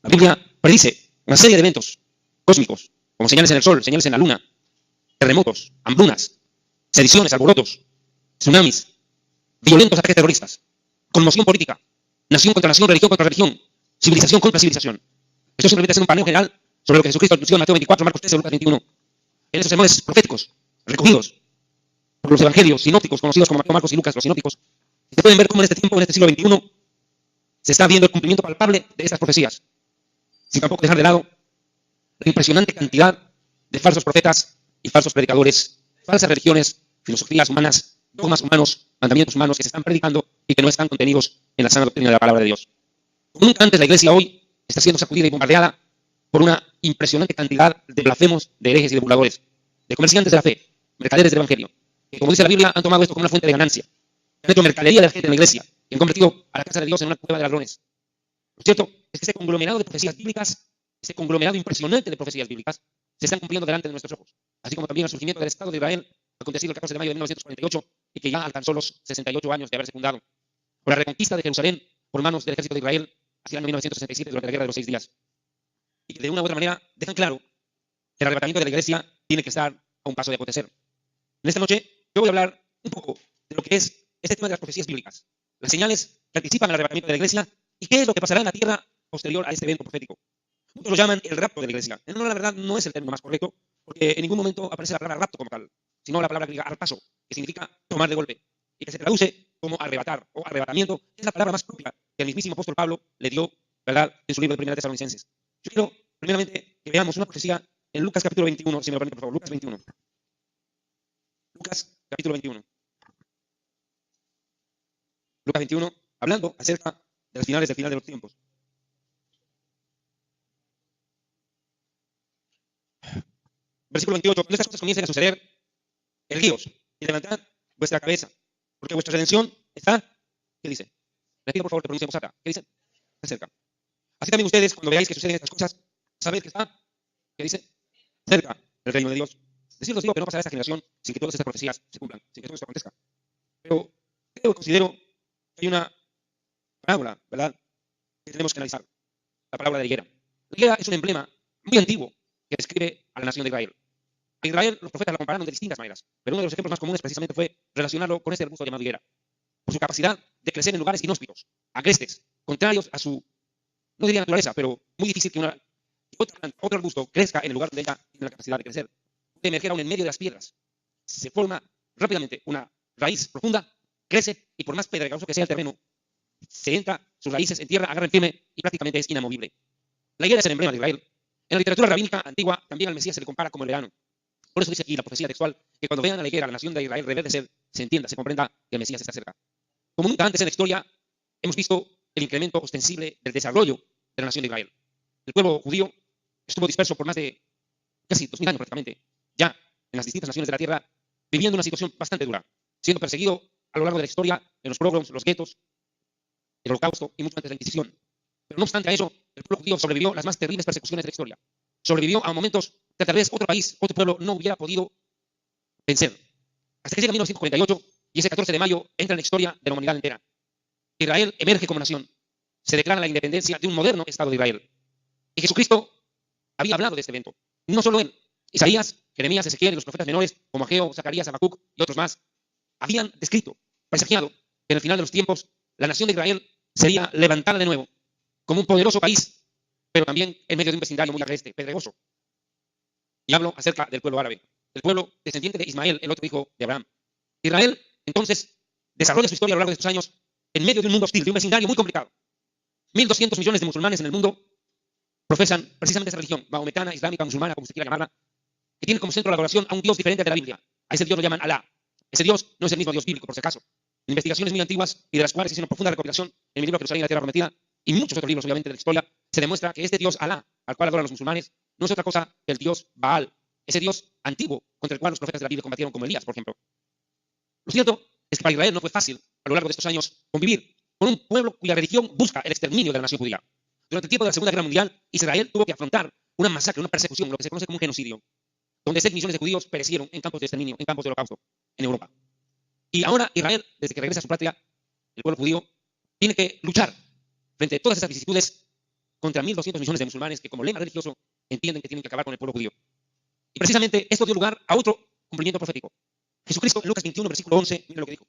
La Biblia predice una serie de eventos cósmicos, como señales en el sol, señales en la luna, terremotos, hambrunas, sediciones, alborotos, tsunamis, violentos ataques terroristas, conmoción política, nación contra nación, religión contra religión, civilización contra civilización. Esto simplemente es un paneo general sobre lo que Jesucristo anunció en Mateo 24, Marcos 13, Lucas 21. En esos sermones proféticos, recogidos por los evangelios sinópticos, conocidos como Mateo, Marcos y Lucas, los sinópticos, se pueden ver cómo en este tiempo, en este siglo XXI, se está viendo el cumplimiento palpable de estas profecías, sin tampoco dejar de lado la impresionante cantidad de falsos profetas y falsos predicadores, falsas religiones, filosofías humanas, dogmas humanos, mandamientos humanos que se están predicando y que no están contenidos en la sana doctrina de la palabra de Dios. Como nunca antes, la iglesia hoy está siendo sacudida y bombardeada por una impresionante cantidad de blasfemos, de herejes y de burladores, de comerciantes de la fe, mercaderes del evangelio, que, como dice la Biblia, han tomado esto como una fuente de ganancia, han hecho mercadería de la gente en la iglesia y han convertido a la casa de Dios en una cueva de ladrones. Lo cierto es que ese conglomerado de profecías bíblicas, ese conglomerado impresionante de profecías bíblicas, se están cumpliendo delante de nuestros ojos, así como también el surgimiento del Estado de Israel, acontecido el 14 de mayo de 1948 y que ya alcanzó los 68 años de haberse fundado, por la reconquista de Jerusalén por manos del ejército de Israel hacia el año 1967 durante la Guerra de los 6 días. Y que de una u otra manera dejan claro que el arrebatamiento de la iglesia tiene que estar a un paso de acontecer. En esta noche yo voy a hablar un poco de lo que es este tema de las profecías bíblicas, las señales que anticipan el arrebatamiento de la iglesia y qué es lo que pasará en la tierra posterior a este evento profético. Muchos lo llaman el rapto de la iglesia. No, la verdad no es el término más correcto, porque en ningún momento aparece la palabra rapto como tal, sino la palabra griega arpaso, que significa tomar de golpe, y que se traduce como arrebatar o arrebatamiento, que es la palabra más propia que el mismísimo apóstol Pablo le dio, ¿verdad?, en su libro de Primera Tesalonicenses. Yo quiero, primeramente, que veamos una profecía en Lucas capítulo 21, si me lo permite, por favor, Lucas 21. Lucas capítulo 21. Lucas 21, hablando acerca de las finales del final de los tiempos. Versículo 28. Cuando estas cosas comiencen a suceder, erguíos y levantad vuestra cabeza, porque vuestra redención está, ¿qué dice? Le pido por favor que pronuncie en voz alta. ¿Qué dice? Está cerca. Así también ustedes, cuando veáis que suceden estas cosas, sabed que está, ¿qué dice? Cerca el reino de Dios. Decirles digo que no pasará esta generación sin que todas estas profecías se cumplan, sin que todo esto acontezca. Pero creo, considero que hay una parábola, ¿verdad?, que tenemos que analizar. La parábola de la higuera. La higuera es un emblema muy antiguo que describe a la nación de Israel. A Israel los profetas la compararon de distintas maneras, pero uno de los ejemplos más comunes precisamente fue relacionarlo con este arbusto llamado higuera, por su capacidad de crecer en lugares inhóspitos, agrestes, contrarios a su, no diría naturaleza, pero muy difícil que otro arbusto crezca en el lugar donde ella tiene la capacidad de crecer. Puede emerger aún en medio de las piedras. Se forma rápidamente una raíz profunda, crece y por más pedregoso que sea el terreno, se entra sus raíces en tierra, agarran firme y prácticamente es inamovible. La higuera es el emblema de Israel. En la literatura rabínica antigua también al Mesías se le compara como el verano. Por eso dice aquí la profecía textual que cuando vean a la higuera, la nación de Israel reverdecer, se entienda, se comprenda que el Mesías está cerca. Como nunca antes en la historia, hemos visto el incremento ostensible del desarrollo de la nación de Israel. El pueblo judío estuvo disperso por más de casi 2000 años prácticamente, ya en las distintas naciones de la tierra, viviendo una situación bastante dura, siendo perseguido a lo largo de la historia en los pogroms, los guetos, el holocausto y mucho antes de la Inquisición. Pero no obstante a eso, el pueblo judío sobrevivió a las más terribles persecuciones de la historia. Sobrevivió a momentos que tal vez otro país, otro pueblo no hubiera podido vencer. Hasta que llega 1948 y ese 14 de mayo entra en la historia de la humanidad entera. Israel emerge como nación. Se declara la independencia de un moderno Estado de Israel. Y Jesucristo había hablado de este evento. No solo él. Isaías, Jeremías, Ezequiel y los profetas menores como Ageo, Zacarías, Habacuc y otros más habían descrito, presagiado que en el final de los tiempos la nación de Israel sería levantada de nuevo como un poderoso país, pero también en medio de un vecindario muy agreste, pedregoso. Y hablo acerca del pueblo árabe, el pueblo descendiente de Ismael, el otro hijo de Abraham. Israel, entonces, desarrolla su historia a lo largo de estos años en medio de un mundo hostil, de un vecindario muy complicado. 1.200 millones de musulmanes en el mundo profesan precisamente esa religión, maometana, islámica, musulmana, como se quiera llamarla, que tiene como centro la adoración a un Dios diferente de la Biblia. A ese Dios lo llaman Alá. Ese Dios no es el mismo Dios bíblico, por si acaso. En investigaciones muy antiguas y de las cuales hice una profunda recopilación en mi libro Jerusalén y la Tierra Prometida, y muchos otros libros, obviamente, de la historia, se demuestra que este Dios Alá, al cual adoran los musulmanes, no es otra cosa que el Dios Baal, ese Dios antiguo contra el cual los profetas de la Biblia combatieron como Elías, por ejemplo. Lo cierto es que para Israel no fue fácil, a lo largo de estos años, convivir con un pueblo cuya religión busca el exterminio de la nación judía. Durante el tiempo de la Segunda Guerra Mundial, Israel tuvo que afrontar una masacre, una persecución, lo que se conoce como un genocidio, donde 6 millones de judíos perecieron en campos de exterminio, en campos de holocausto, en Europa. Y ahora Israel, desde que regresa a su patria, el pueblo judío, tiene que luchar frente a todas esas vicisitudes contra 1.200 millones de musulmanes que como lema religioso entienden que tienen que acabar con el pueblo judío. Y precisamente esto dio lugar a otro cumplimiento profético. Jesucristo en Lucas 21, versículo 11, miren lo que dijo.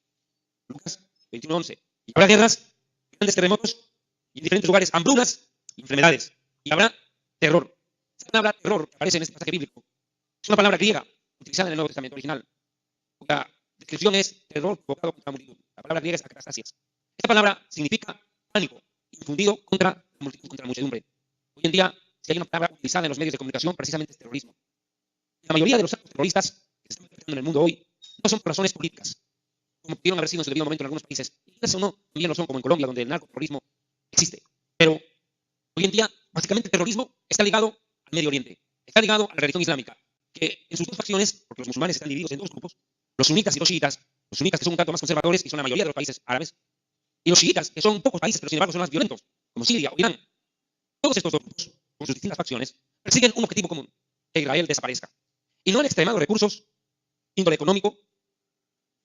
Lucas 21, 11. Y habrá guerras, grandes terremotos, y en diferentes lugares hambrunas y enfermedades. Y habrá terror. Esta palabra terror que aparece en este pasaje bíblico es una palabra griega utilizada en el Nuevo Testamento original, cuya descripción es terror provocado contra la multitud. La palabra griega es acatastasias. Esta palabra significa pánico infundido contra la multitud, contra la muchedumbre. Hoy en día, si hay una palabra utilizada en los medios de comunicación, precisamente es terrorismo. La mayoría de los actos terroristas que se están perpetrando en el mundo hoy no son por razones políticas, como pudieron haber sido en su debido momento en algunos países. Y eso no, también lo son, como en Colombia, donde el narcoterrorismo existe. Pero hoy en día, básicamente el terrorismo está ligado al Medio Oriente, está ligado a la religión islámica, que en sus dos facciones, porque los musulmanes están divididos en dos grupos, los sunitas y los chiitas que son un tanto más conservadores y son la mayoría de los países árabes, y los chiitas, que son pocos países, pero sin embargo son más violentos, como Siria o Irán. Todos estos dos grupos, con sus distintas facciones, persiguen un objetivo común, que Israel desaparezca. Y no han extremado recursos, índole económico,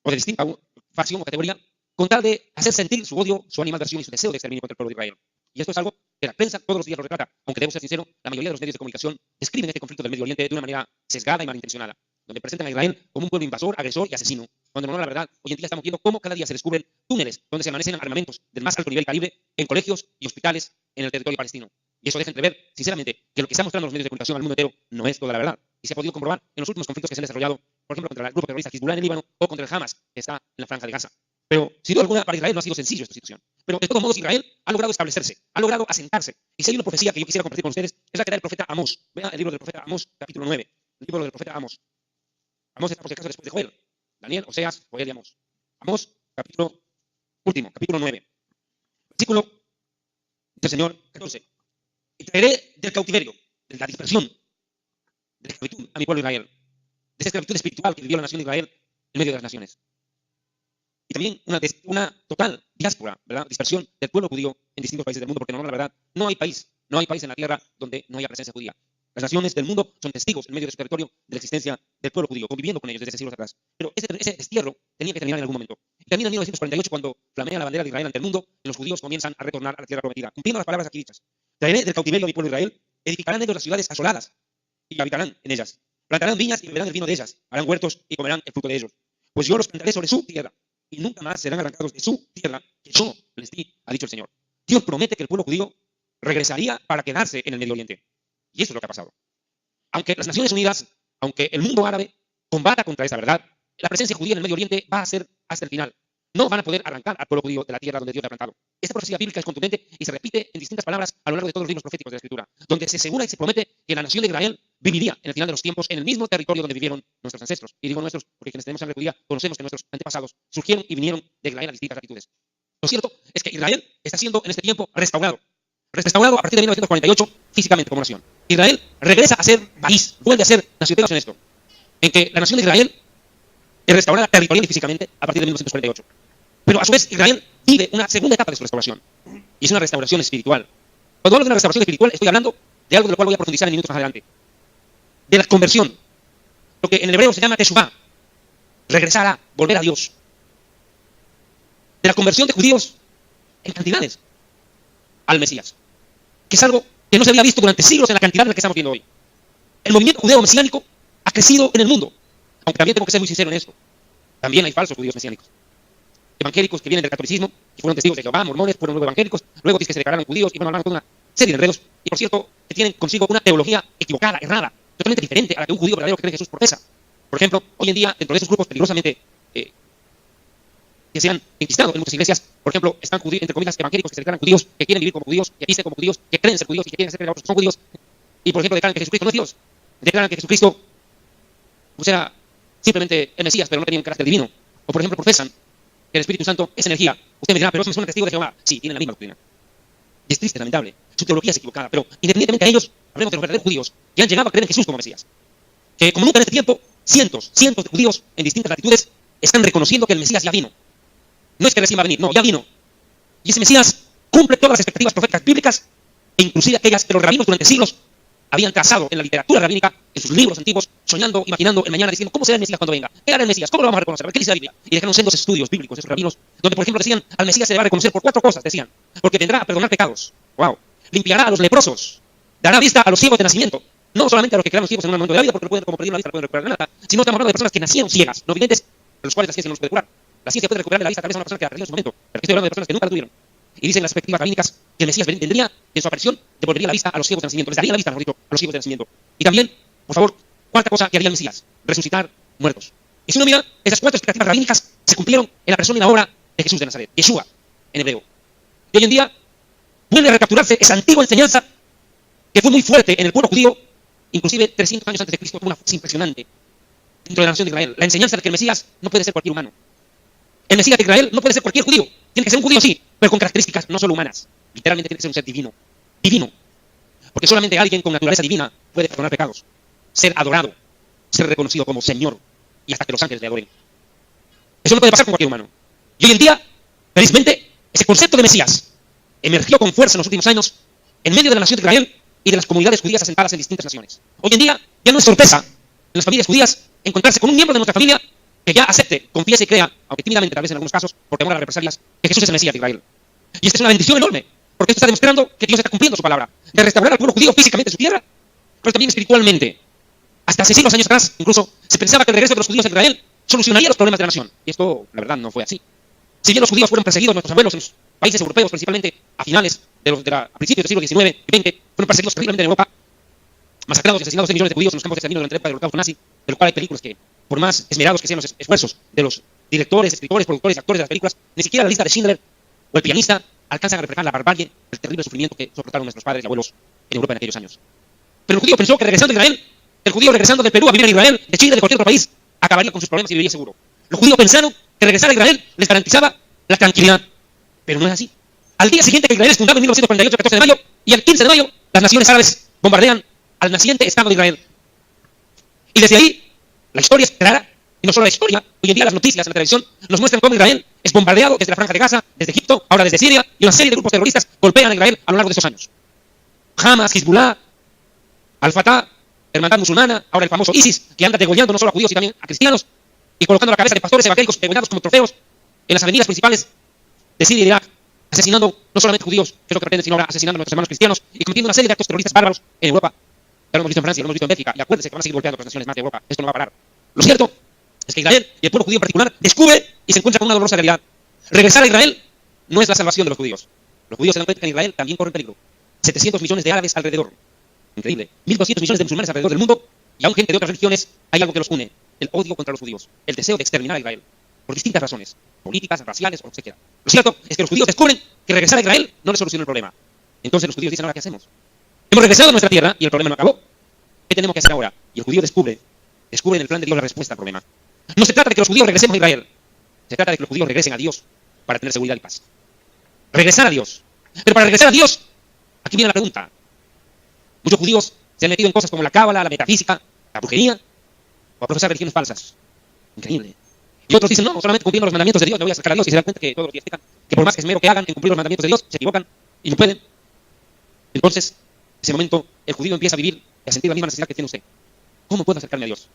o de distinta facción o categoría, con tal de hacer sentir su odio, su animadversión y su deseo de exterminio contra el pueblo de Israel. Y esto es algo que la prensa todos los días lo retrata, aunque debo ser sincero, la mayoría de los medios de comunicación describen este conflicto del Medio Oriente de una manera sesgada y malintencionada, donde presentan a Israel como un pueblo invasor, agresor y asesino, cuando no, la verdad, hoy en día estamos viendo cómo cada día se descubren túneles donde se amanecen armamentos del más alto nivel y calibre en colegios y hospitales en el territorio palestino. Y eso deja entrever, sinceramente, que lo que están mostrando los medios de comunicación al mundo entero no es toda la verdad. Y se ha podido comprobar en los últimos conflictos que se han desarrollado, por ejemplo, contra el grupo terrorista Hezbollah en el Líbano o contra el Hamas, que está en la franja de Gaza. Pero, sin duda alguna, para Israel no ha sido sencillo esta situación. Pero, de todos modos, Israel ha logrado establecerse, ha logrado asentarse. Y si hay una profecía que yo quisiera compartir con ustedes, es la que da el profeta Amós. Vean el libro del profeta Amós, capítulo 9. El libro del profeta Amós. Amós está, por si acaso, después de Joel. Daniel, Oseas, Joel y Amós. Amós, capítulo último, capítulo 9. Versículo del Señor 14. Y traeré del cautiverio, de la dispersión, de la esclavitud a mi pueblo Israel. De esa esclavitud espiritual que vivió la nación de Israel en medio de las naciones. Y también una total diáspora, ¿verdad? Dispersión del pueblo judío en distintos países del mundo, porque no, la verdad, no hay país en la tierra donde no haya presencia judía. Las naciones del mundo son testigos en medio de su territorio de la existencia del pueblo judío, conviviendo con ellos desde siglos atrás. Pero ese destierro tenía que terminar en algún momento. Y termina en 1948 cuando flamea la bandera de Israel ante el mundo y los judíos comienzan a retornar a la tierra prometida, cumpliendo las palabras aquí dichas. Traeré del cautiverio a mi pueblo Israel, edificarán ellos las ciudades asoladas y habitarán en ellas. Plantarán viñas y beberán el vino de ellas, harán huertos y comerán el fruto de ellos. Pues yo los plantaré sobre su tierra y nunca más serán arrancados de su tierra que yo les di, ha dicho el Señor. Dios promete que el pueblo judío regresaría para quedarse en el Medio Oriente. Y eso es lo que ha pasado. Aunque las Naciones Unidas, aunque el mundo árabe combata contra esa verdad, la presencia judía en el Medio Oriente va a ser hasta el final. No van a poder arrancar al pueblo judío de la tierra donde Dios le ha plantado. Esta profecía bíblica es contundente y se repite en distintas palabras a lo largo de todos los libros proféticos de la Escritura, donde se asegura y se promete que la nación de Israel viviría en el final de los tiempos en el mismo territorio donde vivieron nuestros ancestros. Y digo nuestros porque quienes tenemos sangre judía conocemos que nuestros antepasados surgieron y vinieron de Israel a distintas latitudes. Lo cierto es que Israel está siendo en este tiempo restaurado a partir de 1948 físicamente como nación. Israel regresa a ser país, vuelve a ser nación. Tengan en esto, en que la nación de Israel es restaurada territorial y físicamente a partir de 1948. Pero a su vez Israel vive una segunda etapa de su restauración. Y es una restauración espiritual. Cuando hablo de una restauración espiritual estoy hablando de algo de lo cual voy a profundizar en minutos más adelante. De la conversión. Lo que en el hebreo se llama teshuvá. Regresar a, volver a Dios. De la conversión de judíos en cantidades al Mesías. Que es algo que no se había visto durante siglos en la cantidad en la que estamos viendo hoy. El movimiento judeo mesiánico ha crecido en el mundo. Aunque también tengo que ser muy sincero en esto. También hay falsos judíos mesiánicos. Evangélicos que vienen del catolicismo, que fueron testigos de Jehová, mormones, fueron luego evangélicos, luego dicen que se declararon judíos y van hablando de una serie de enredos. Y por cierto, que tienen consigo una teología equivocada, errada, totalmente diferente a la que un judío verdadero que cree en Jesús profesa. Por ejemplo, hoy en día, dentro de esos grupos peligrosamente que se han enquistado en muchas iglesias, por ejemplo, están entre comillas evangélicos que se declaran judíos, que quieren vivir como judíos, que visten como judíos, que creen ser judíos y que quieren ser creados, son judíos. Y por ejemplo, declaran que Jesucristo no es Dios. Declaran que Jesucristo, o sea, simplemente el Mesías, pero no tenía un carácter divino. O por ejemplo, profesan que el Espíritu Santo es energía. Usted me dirá, pero eso me suena testigo de Jehová. Sí, tienen la misma doctrina. Y es triste, es lamentable. Su teología es equivocada, pero independientemente de ellos, hablemos de los verdaderos judíos que han llegado a creer en Jesús como Mesías. Que como nunca en este tiempo, cientos de judíos en distintas latitudes están reconociendo que el Mesías ya vino. No es que recién va a venir, no, ya vino. Y ese Mesías cumple todas las expectativas proféticas bíblicas, e inclusive aquellas que los rabinos durante siglos habían trazado en la literatura rabínica, en sus libros antiguos, soñando, imaginando el mañana, diciendo, ¿cómo será el Mesías cuando venga? ¿Qué hará el Mesías? ¿Cómo lo vamos a reconocer? ¿Qué dice la Biblia? Y dejaron sendos estudios bíblicos, esos rabinos, donde por ejemplo decían, al Mesías se le va a reconocer por 4 cosas, decían, porque vendrá a perdonar pecados. Wow. limpiará a los leprosos, dará vista a los ciegos de nacimiento. No solamente a los que quedaron ciegos en un momento de la vida, porque como perdieron la vista, no pueden recuperar nada, sino estamos hablando de personas que nacieron ciegas, no videntes, a los cuales la ciencia no los puede curar. La ciencia puede recuperar la vista tal vez a una persona que la perdió en su momento, pero aquí estoy hablando de personas que nunca la tuvieron. Y dicen las perspectivas rabínicas que el Mesías vendría, en su aparición, devolvería la vista a los ciegos de nacimiento, les daría la vista, mejor dicho, a los ciegos de nacimiento. Y también, por favor, cuarta cosa que haría el Mesías, resucitar muertos. Y si uno mira, esas cuatro expectativas rabínicas se cumplieron en la persona y la obra de Jesús de Nazaret, Yeshua, en hebreo. Y hoy en día vuelve a recapturarse esa antigua enseñanza que fue muy fuerte en el pueblo judío, inclusive 300 años antes de Cristo, fue una fuerza impresionante dentro de la nación de Israel. La enseñanza de que el Mesías no puede ser cualquier humano. El Mesías de Israel no puede ser cualquier judío. Tiene que ser un judío, sí, pero con características no solo humanas. Literalmente tiene que ser un ser divino. Divino. Porque solamente alguien con naturaleza divina puede perdonar pecados, ser adorado, ser reconocido como Señor y hasta que los ángeles le adoren. Eso no puede pasar con cualquier humano. Y hoy en día, felizmente, ese concepto de Mesías emergió con fuerza en los últimos años en medio de la nación de Israel y de las comunidades judías asentadas en distintas naciones. Hoy en día, ya no es sorpresa en las familias judías encontrarse con un miembro de nuestra familia que ya acepte, confiese y crea, aunque tímidamente tal vez en algunos casos, por temor a las represalias, que Jesús es el Mesías de Israel. Y esta es una bendición enorme, porque esto está demostrando que Dios está cumpliendo su palabra, de restaurar al pueblo judío físicamente en su tierra, pero también espiritualmente. Hasta hace siglos años atrás, incluso, se pensaba que el regreso de los judíos a Israel solucionaría los problemas de la nación. Y esto, la verdad, no fue así. Si bien los judíos fueron perseguidos, nuestros abuelos en los países europeos, principalmente a finales a principios del siglo XIX y XX, fueron perseguidos terriblemente en Europa, masacrados y asesinados de millones de judíos en los campos de exterminio durante la época del Holocausto nazi, de lo cual hay películas que, por más esmerados que sean los esfuerzos de los directores, escritores, productores, actores de las películas, ni siquiera la lista de Schindler o el pianista alcanzan a reflejar la barbarie, el terrible sufrimiento que soportaron nuestros padres y abuelos en Europa en aquellos años. Pero el judío pensó que regresando a Israel, el judío regresando de Perú a vivir en Israel, de Chile, de cualquier otro país, acabaría con sus problemas y viviría seguro. Los judíos pensaron que regresar a Israel les garantizaba la tranquilidad. Pero no es así. Al día siguiente que Israel es fundado en 1948, 14 de mayo, y el 15 de mayo, las naciones árabes bombardean al naciente Estado de Israel. Y desde ahí, la historia es clara, y no solo la historia, hoy en día las noticias en la televisión nos muestran cómo Israel es bombardeado desde la Franja de Gaza, desde Egipto, ahora desde Siria, y una serie de grupos terroristas golpean a Israel a lo largo de esos años. Hamas, Hezbollah, Al-Fatah, Hermandad Musulmana, ahora el famoso ISIS, que anda degollando no solo a judíos, sino también a cristianos, y colocando la cabeza de pastores evangélicos degollados como trofeos en las avenidas principales de Siria y Irak, asesinando no solamente judíos, que es lo que pretenden, sino ahora asesinando a nuestros hermanos cristianos y cometiendo una serie de actos terroristas bárbaros en Europa. Ya lo hemos visto en Francia, lo hemos visto en Bélgica, y acuérdense que van a seguir golpeando a otras naciones más de Europa. Esto no va a parar. Lo cierto es que Israel y el pueblo judío en particular descubre y se encuentra con una dolorosa realidad. Regresar a Israel no es la salvación de los judíos. Los judíos se dan cuenta que en Israel también corren peligro. 700 millones de árabes alrededor. Increíble. 1.200 millones de musulmanes alrededor del mundo, y aún gente de otras religiones, hay algo que los une: el odio contra los judíos, el deseo de exterminar a Israel, por distintas razones, políticas, raciales o lo que quiera. Lo cierto es que los judíos descubren que regresar a Israel no les soluciona el problema. Entonces los judíos dicen: ¿ahora qué hacemos? Hemos regresado a nuestra tierra y el problema no acabó. ¿Qué tenemos que hacer ahora? Y el judío descubre en el plan de Dios la respuesta al problema. No se trata de que los judíos regresemos a Israel, se trata de que los judíos regresen a Dios para tener seguridad y paz. Regresar a Dios. Pero para regresar a Dios, aquí viene la pregunta. Muchos judíos se han metido en cosas como la cábala, la metafísica, la brujería, o a profesar religiones falsas. Increíble. Y otros dicen: no, solamente cumpliendo los mandamientos de Dios me voy a acercar a Dios, y se dan cuenta que todos los días pecan, que por más esmero que hagan en cumplir los mandamientos de Dios, se equivocan y no pueden. Entonces, en ese momento, el judío empieza a vivir y a sentir la misma necesidad que tiene usted. ¿Cómo puedo acercarme a Dios?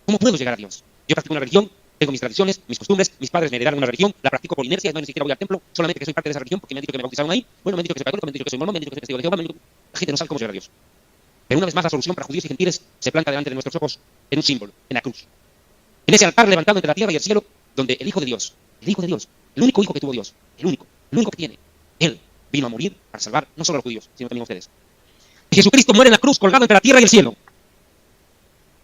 ¿Cómo puedo llegar a Dios? Yo practico una religión, tengo mis tradiciones, mis costumbres, mis padres me heredaron una religión, la practico por inercia, no ni siquiera voy al templo, solamente que soy parte de esa religión porque me han dicho que me bautizaron ahí, bueno, me han dicho que soy católico, me han dicho que soy mormón, me han dicho que soy testigo de Jehová, la gente no sabe cómo llegar a Dios. Pero una vez más la solución para judíos y gentiles se planta delante de nuestros ojos en un símbolo, en la cruz. En ese altar levantado entre la tierra y el cielo, donde el Hijo de Dios, el único Hijo que tuvo Dios, el único que tiene, Él vino a morir para salvar no solo a los judíos, sino también a ustedes. Jesucristo muere en la cruz colgado entre la tierra y el cielo.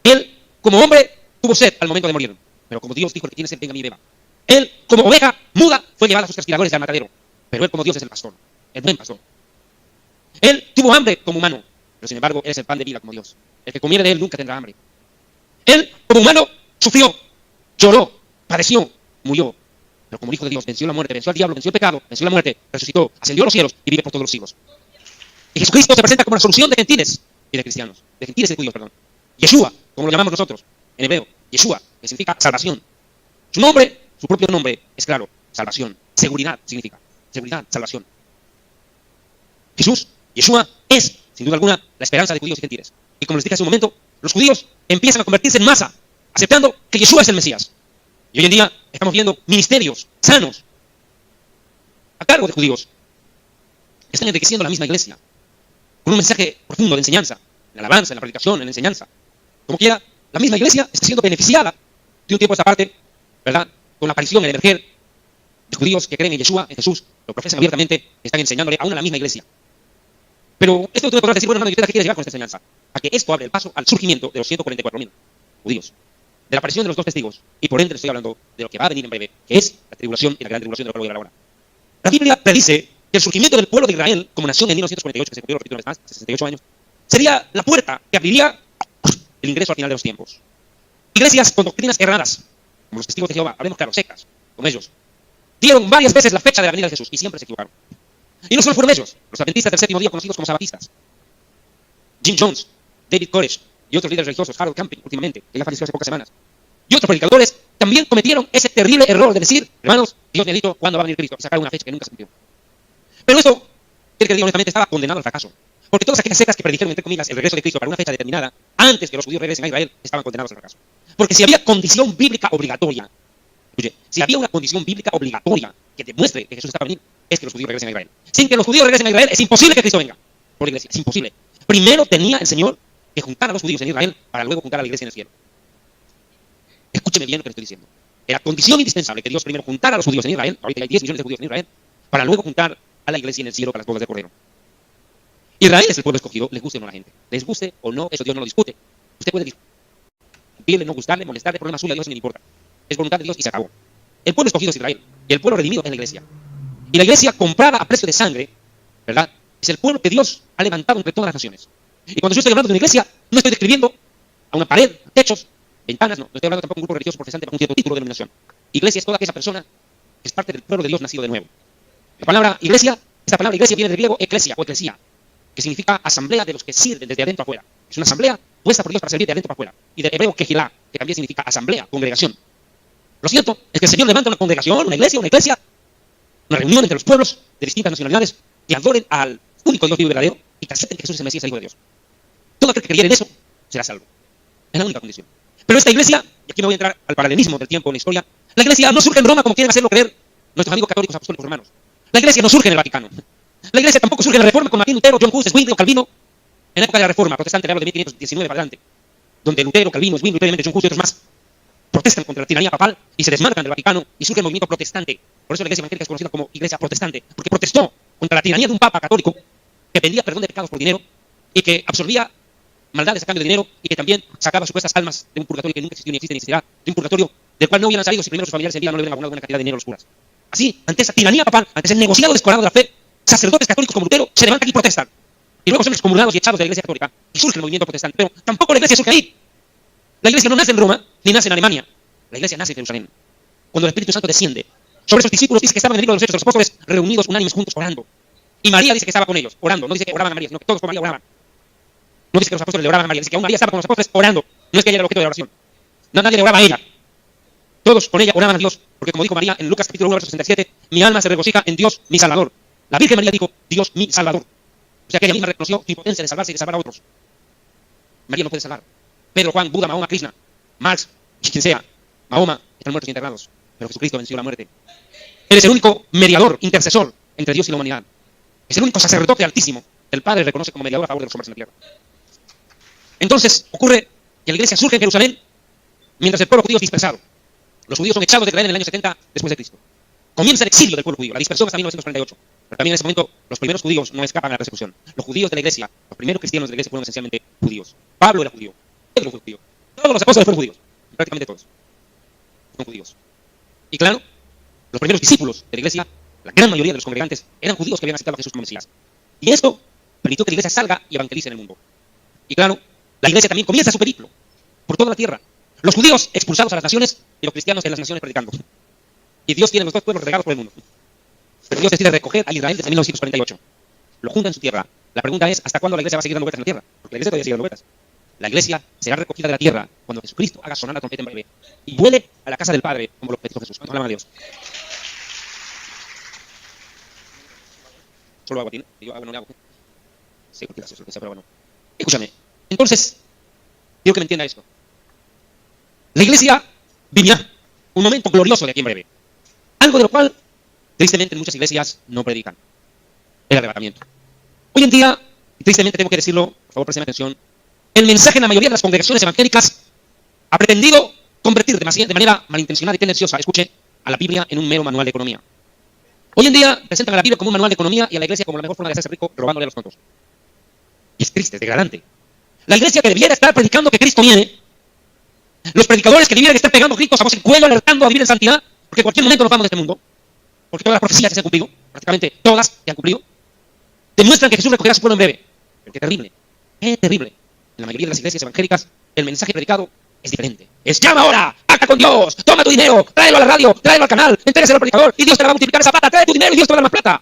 Él, como hombre, tuvo sed al momento de morir, pero como Dios dijo: el que tiene sed, venga a mí y beba. Él, como oveja muda, fue llevado a sus castigadores al matadero, pero él, como Dios, es el pastor, el buen pastor. Él tuvo hambre como humano, pero sin embargo, él es el pan de vida como Dios. El que comiere de él nunca tendrá hambre. Él, como humano, sufrió, lloró, padeció, murió, pero como Hijo de Dios venció la muerte, venció al diablo, venció el pecado, venció la muerte, resucitó, ascendió a los cielos y vive por todos los siglos. Y Jesucristo se presenta como la solución de gentiles y de cristianos, de gentiles y de judíos, perdón. Yeshua, como lo llamamos nosotros, en hebreo, Yeshua, que significa salvación. Su nombre, su propio nombre, es claro: salvación. Seguridad significa, seguridad, salvación. Jesús, Yeshua, es, sin duda alguna, la esperanza de judíos y gentiles. Y como les dije hace un momento, los judíos empiezan a convertirse en masa, aceptando que Yeshua es el Mesías. Y hoy en día estamos viendo ministerios sanos a cargo de judíos. Están enriqueciendo la misma iglesia. con un mensaje profundo de enseñanza, en la alabanza, en la predicación, en la enseñanza. Como quiera, la misma iglesia está siendo beneficiada de un tiempo a esta parte, ¿verdad? Con la aparición, el emerger de judíos que creen en Yeshua, en Jesús, lo profesan abiertamente, que están enseñándole aún a la misma iglesia. Pero esto tú me podrás decir, bueno, hermano, ¿y usted a qué quiere llegar con esta enseñanza? A que esto abre el paso al surgimiento de los 144.000 judíos, de la aparición de los dos testigos, y por ende le estoy hablando de lo que va a venir en breve, que es la tribulación y la gran tribulación de la cual voy a hablar ahora. La Biblia predice que el surgimiento del pueblo de Israel como nación en 1948, que se cumplió, repito una vez más, 68 años, sería la puerta que abriría el ingreso al final de los tiempos. Iglesias con doctrinas erradas, como los testigos de Jehová, hablemos claro, sectas, como ellos, dieron varias veces la fecha de la venida de Jesús y siempre se equivocaron. Y no solo fueron ellos, los adventistas del séptimo día, conocidos como sabatistas, Jim Jones, David Koresh y otros líderes religiosos, Harold Camping, últimamente, que ya falleció hace pocas semanas, y otros predicadores también cometieron ese terrible error de decir, hermanos, Dios me ha dicho cuándo va a venir Cristo, y sacar una fecha que nunca se cumplió. Pero eso, quiero que diga honestamente, estaba condenado al fracaso. Porque todas aquellas sectas que predijeron, entre comillas, el regreso de Cristo para una fecha determinada, antes que los judíos regresen a Israel, estaban condenados al fracaso. Porque si había condición bíblica obligatoria, oye, si había una condición bíblica obligatoria que demuestre que Jesús está para venir, es que los judíos regresen a Israel. Sin que los judíos regresen a Israel, es imposible que Cristo venga por la iglesia, es imposible. Primero tenía el Señor que juntar a los judíos en Israel para luego juntar a la iglesia en el cielo. Escúcheme bien lo que le estoy diciendo. Era condición indispensable que Dios primero juntara a los judíos en Israel, ahorita hay 10 millones de judíos en Israel, para luego juntar a la iglesia en el cielo para las bodas del Cordero. Israel es el pueblo escogido, les guste o no a la gente. Les guste o no, eso Dios no lo discute. Usted puede discutirle, no gustarle, molestarle, problema suyo, a Dios no le importa. Es voluntad de Dios y se acabó. El pueblo escogido es Israel, y el pueblo redimido es la iglesia. Y la iglesia comprada a precio de sangre, ¿verdad? Es el pueblo que Dios ha levantado entre todas las naciones. Y cuando yo estoy hablando de una iglesia, no estoy describiendo a una pared, techos, ventanas, no estoy hablando tampoco de un grupo religioso profesante bajo un cierto título de denominación. Iglesia es toda aquella persona que es parte del pueblo de Dios nacido de nuevo. La palabra iglesia, esta palabra iglesia viene del griego eclesia o eclesia, que significa asamblea de los que sirven desde adentro a afuera. Es una asamblea puesta por Dios para servir de adentro para afuera. Y del hebreo kehilá, que también significa asamblea, congregación. Lo cierto es que el Señor levanta una congregación, una iglesia, una reunión entre los pueblos de distintas nacionalidades que adoren al único Dios vivo y verdadero y que acepten que Jesús es el Mesías, el Hijo de Dios. Todo aquel que creyera en eso será salvo. Es la única condición. Pero esta iglesia, y aquí me voy a entrar al paralelismo del tiempo en la historia, la iglesia no surge en Roma como quieren hacerlo creer nuestros amigos católicos apostólicos romanos. La iglesia no surge en el Vaticano. La iglesia tampoco surge en la Reforma con Martín Lutero, John Hus, Zwingli o Calvino. En la época de la Reforma protestante, le hablo de 1519 para adelante, donde Lutero, Calvino, Zwingli, previamente John Hus y otros más protestan contra la tiranía papal y se desmarcan del Vaticano y surge el movimiento protestante. Por eso la iglesia evangélica es conocida como iglesia protestante, porque protestó contra la tiranía de un papa católico que pedía perdón de pecados por dinero y que absorbía maldades a cambio de dinero y que también sacaba supuestas almas de un purgatorio que nunca existió ni existe ni existirá, de un purgatorio del cual no hubieran salido si primero sus familiares en vida no le hubieran abonado una cantidad de dinero a los curas. Así, ante esa tiranía papal, ante ese negociado descarado de la fe, sacerdotes católicos como Lutero se levantan y protestan. Y luego son excomulgados y echados de la iglesia católica. Y surge el movimiento protestante. Pero tampoco la iglesia surge ahí. La iglesia no nace en Roma, ni nace en Alemania. La iglesia nace en Jerusalén. Cuando el Espíritu Santo desciende sobre esos discípulos, dice que estaban en el libro de los Hechos de los Apóstoles reunidos unánimes juntos orando. Y María dice que estaba con ellos, orando. No dice que oraban a María, sino que todos con María oraban. No dice que los apóstoles le oraban a María, dice que aún María estaba con los apóstoles orando. No es que ella era el objeto de la oración. Nadie le oraba a ella. Todos con ella oraban a Dios. Porque como dijo María en Lucas capítulo 1, verso 67, mi alma se regocija en Dios, mi Salvador. La Virgen María dijo, Dios, mi Salvador. O sea que ella misma reconoció su impotencia de salvarse y de salvar a otros. María no puede salvar. Pedro, Juan, Buda, Mahoma, Krishna, Marx, quien sea, Mahoma, están muertos y enterrados. Pero Jesucristo venció la muerte. Él es el único mediador, intercesor entre Dios y la humanidad. Es el único sacerdote altísimo que el Padre reconoce como mediador a favor de los hombres en la tierra. Entonces ocurre que la iglesia surge en Jerusalén mientras el pueblo judío es dispersado. Los judíos son echados de Israel en el año 70 después de Cristo. Comienza el exilio del pueblo judío, la dispersión hasta 1948. Pero también en ese momento los primeros judíos no escapan a la persecución. Los judíos de la iglesia, los primeros cristianos de la iglesia fueron esencialmente judíos. Pablo era judío, Pedro fue judío, todos los apóstoles fueron judíos, prácticamente todos son judíos. Y claro, los primeros discípulos de la iglesia, la gran mayoría de los congregantes, eran judíos que habían aceptado a Jesús como Mesías. Y esto permitió que la iglesia salga y evangelice en el mundo. Y claro, la iglesia también comienza su periplo por toda la tierra. Los judíos expulsados a las naciones y los cristianos en las naciones predicando. Y Dios tiene los dos pueblos regados por el mundo. Pero Dios decide recoger a Israel desde 1948. Lo junta en su tierra. La pregunta es, ¿hasta cuándo la iglesia va a seguir dando vueltas en la tierra? Porque la iglesia todavía sigue dando vueltas. La iglesia será recogida de la tierra cuando Jesucristo haga sonar la trompeta en breve y vuele a la casa del Padre como lo profetizó Jesús. ¿Cuántos alaban a Dios? Solo agua tiene. Yo agua no le hago. Sí, porque gracias, lo que sea, pero bueno. Escúchame. Entonces, quiero que me entienda esto. La iglesia vivirá un momento glorioso de aquí en breve. Algo de lo cual, tristemente, en muchas iglesias no predican. El arrebatamiento. Hoy en día, Y tristemente tengo que decirlo, por favor presten atención, el mensaje en la mayoría de las congregaciones evangélicas ha pretendido convertir de manera malintencionada y tendenciosa, escuche, a la Biblia en un mero manual de economía. Hoy en día presentan a la Biblia como un manual de economía y a la iglesia como la mejor forma de hacerse rico robándole a los tontos. Y es triste, es degradante. La iglesia que debiera estar predicando que Cristo viene, los predicadores que debieran estar pegando gritos a voz en cuello, alertando a vivir en santidad, porque en cualquier momento nos vamos de este mundo, porque todas las profecías que se han cumplido, prácticamente todas se han cumplido, demuestran que Jesús recogerá a su pueblo en breve. Pero qué terrible, qué terrible. En la mayoría de las iglesias evangélicas, el mensaje predicado es diferente. Es llama ahora, acta con Dios, toma tu dinero, tráelo a la radio, tráelo al canal, entérese al predicador y Dios te va a multiplicar esa plata, trae tu dinero y Dios te va a dar más plata.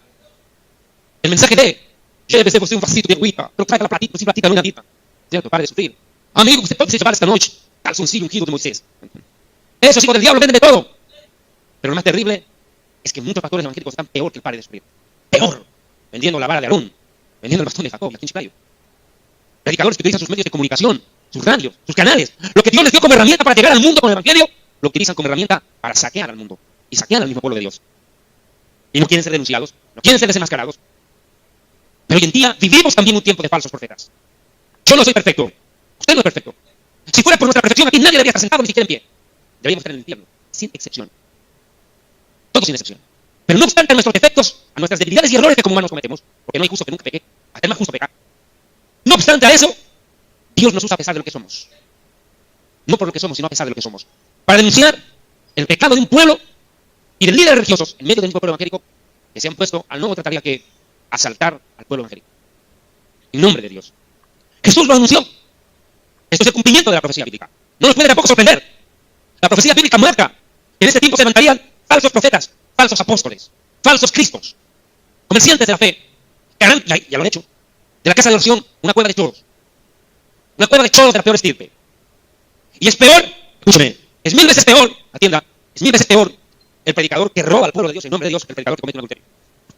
El mensaje de, llévese usted un vasito de agüita, pero traiga la platita, sin platita, no una platita. ¿Cierto? Pare de sufrir. Amigo, usted puede llevar esta noche calzoncillo ungido de Moisés. Esos hijos del diablo venden de todo. Pero lo más terrible es que muchos pastores evangélicos están peor que el padre de sufrir. Peor. Vendiendo la vara de Aarón, vendiendo el bastón de Jacob, y aquí en Chiclayo. Predicadores que utilizan sus medios de comunicación, sus radios, sus canales, lo que Dios les dio como herramienta para llegar al mundo con el evangelio, lo utilizan como herramienta para saquear al mundo y saquear al mismo pueblo de Dios. Y no quieren ser denunciados, no quieren ser desenmascarados. Pero hoy en día vivimos también un tiempo de falsos profetas. Yo no soy perfecto, usted no es perfecto. Si fuera por nuestra perfección, aquí nadie debería estar sentado ni siquiera en pie. Deberíamos estar en el infierno, sin excepción. Todos sin excepción. Pero no obstante a nuestros defectos, a nuestras debilidades y errores que como humanos cometemos, porque no hay justo que nunca peque, hasta el más justo peca. No obstante a eso, Dios nos usa a pesar de lo que somos. No por lo que somos, sino a pesar de lo que somos. Para denunciar el pecado de un pueblo y de líderes religiosos en medio del mismo pueblo evangélico que se han puesto al nuevo trataría que asaltar al pueblo evangélico. En nombre de Dios. Jesús lo anunció. Esto es el cumplimiento de la profecía bíblica. No nos puede tampoco sorprender. La profecía bíblica marca que en este tiempo se levantarían falsos profetas, falsos apóstoles, falsos cristos, comerciantes de la fe, que harán, ya lo han hecho, de la casa de oración una cueva de choros. Una cueva de choros de la peor estirpe. Y es peor, escúcheme, es 1000 veces peor, atienda, es 1000 veces peor el predicador que roba al pueblo de Dios en nombre de Dios que el predicador que comete un adulterio.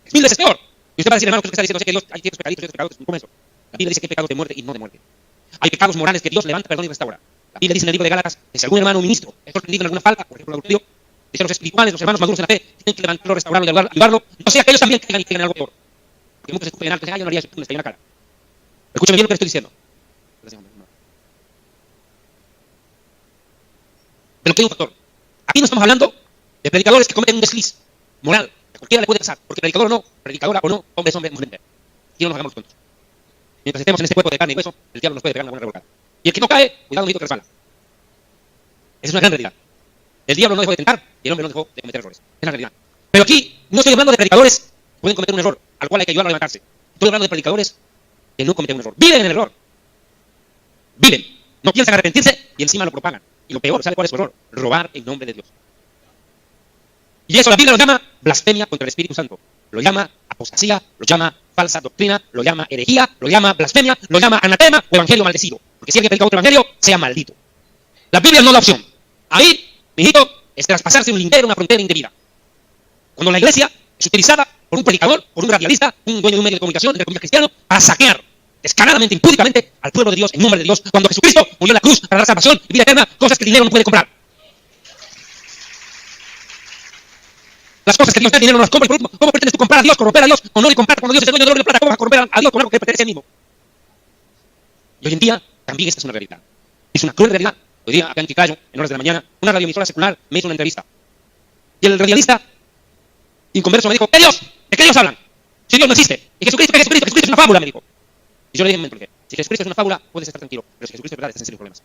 Es 1000 veces peor. Y usted va a decir, hermano, que usted está diciendo que Dios hay ciertos pecaditos y ciertos pecados, ¿cómo es eso? La Biblia dice que hay pecados de muerte y no de muerte. Hay pecados morales que Dios levanta, perdona y restaura. La Biblia dice en el libro de Gálatas que si algún hermano o ministro es sorprendido en alguna falta, por ejemplo el adulterio, dice los espirituales, los hermanos maduros en la fe, tienen que levantarlo, restaurarlo y ayudarlo, no sea que ellos también caigan y caigan en algo peor. Porque muchos escupen en alto y dicen, yo no haría eso, tú me está en la cara. Escúchame bien lo que estoy diciendo. De lo que hay un factor. Aquí no estamos hablando de predicadores que cometen un desliz moral, que a cualquiera le puede pasar, porque predicador o no, predicadora o no, hombre es hombre, mujer. Y no nos hagamos tontos. Mientras estemos en este cuerpo de carne y hueso, el diablo nos puede pegar una buena revolcada. Y el que no cae, cuidado, un que resbala. Esa es una gran realidad. El diablo no dejó de tentar y el hombre no dejó de cometer errores. Es la realidad. Pero aquí no estoy hablando de predicadores que pueden cometer un error, al cual hay que ayudarlo a levantarse. Estoy hablando de predicadores que no cometen un error. Viven en el error. Viven. No piensan arrepentirse y encima lo propagan. Y lo peor, ¿sabe cuál es su error? Robar en nombre de Dios. Y eso la Biblia lo llama blasfemia contra el Espíritu Santo. Lo llama apostasía, lo llama falsa doctrina, lo llama herejía, lo llama blasfemia, lo llama anatema o evangelio maldecido. Porque si alguien predica otro evangelio, sea maldito. La Biblia no da opción. Ahí, mijito, es traspasarse un lindero, una frontera indebida. Cuando la iglesia es utilizada por un predicador, por un radialista, un dueño de un medio de comunicación, entre comillas cristiano, para saquear descaradamente, impúdicamente al pueblo de Dios en nombre de Dios, cuando Jesucristo murió en la cruz para dar salvación y vida eterna, cosas que el dinero no puede comprar. Las cosas que Dios da, el dinero no las compra. Y por último, ¿cómo pretendes tú comprar a Dios, corromper a Dios, o no le comprar cuando Dios es el dueño de oro y de plata? ¿Cómo vas a corromper a Dios con algo que pertenece a él mismo? Y hoy en día, también esta es una realidad. Es una cruel realidad. Hoy día, acá en Chiclayo, en horas de la mañana, una radioemisora secular me hizo una entrevista. Y el radialista, inconverso, me dijo, ¿qué Dios? ¿De qué Dios hablan? Si Dios no existe. ¿Y Jesucristo qué es Jesucristo? Jesucristo es una fábula, me dijo. Y yo le dije, un momento, ¿por qué? Si Jesucristo es una fábula, puedes estar tranquilo. Pero si Jesucristo es verdad, estás en serios problemas.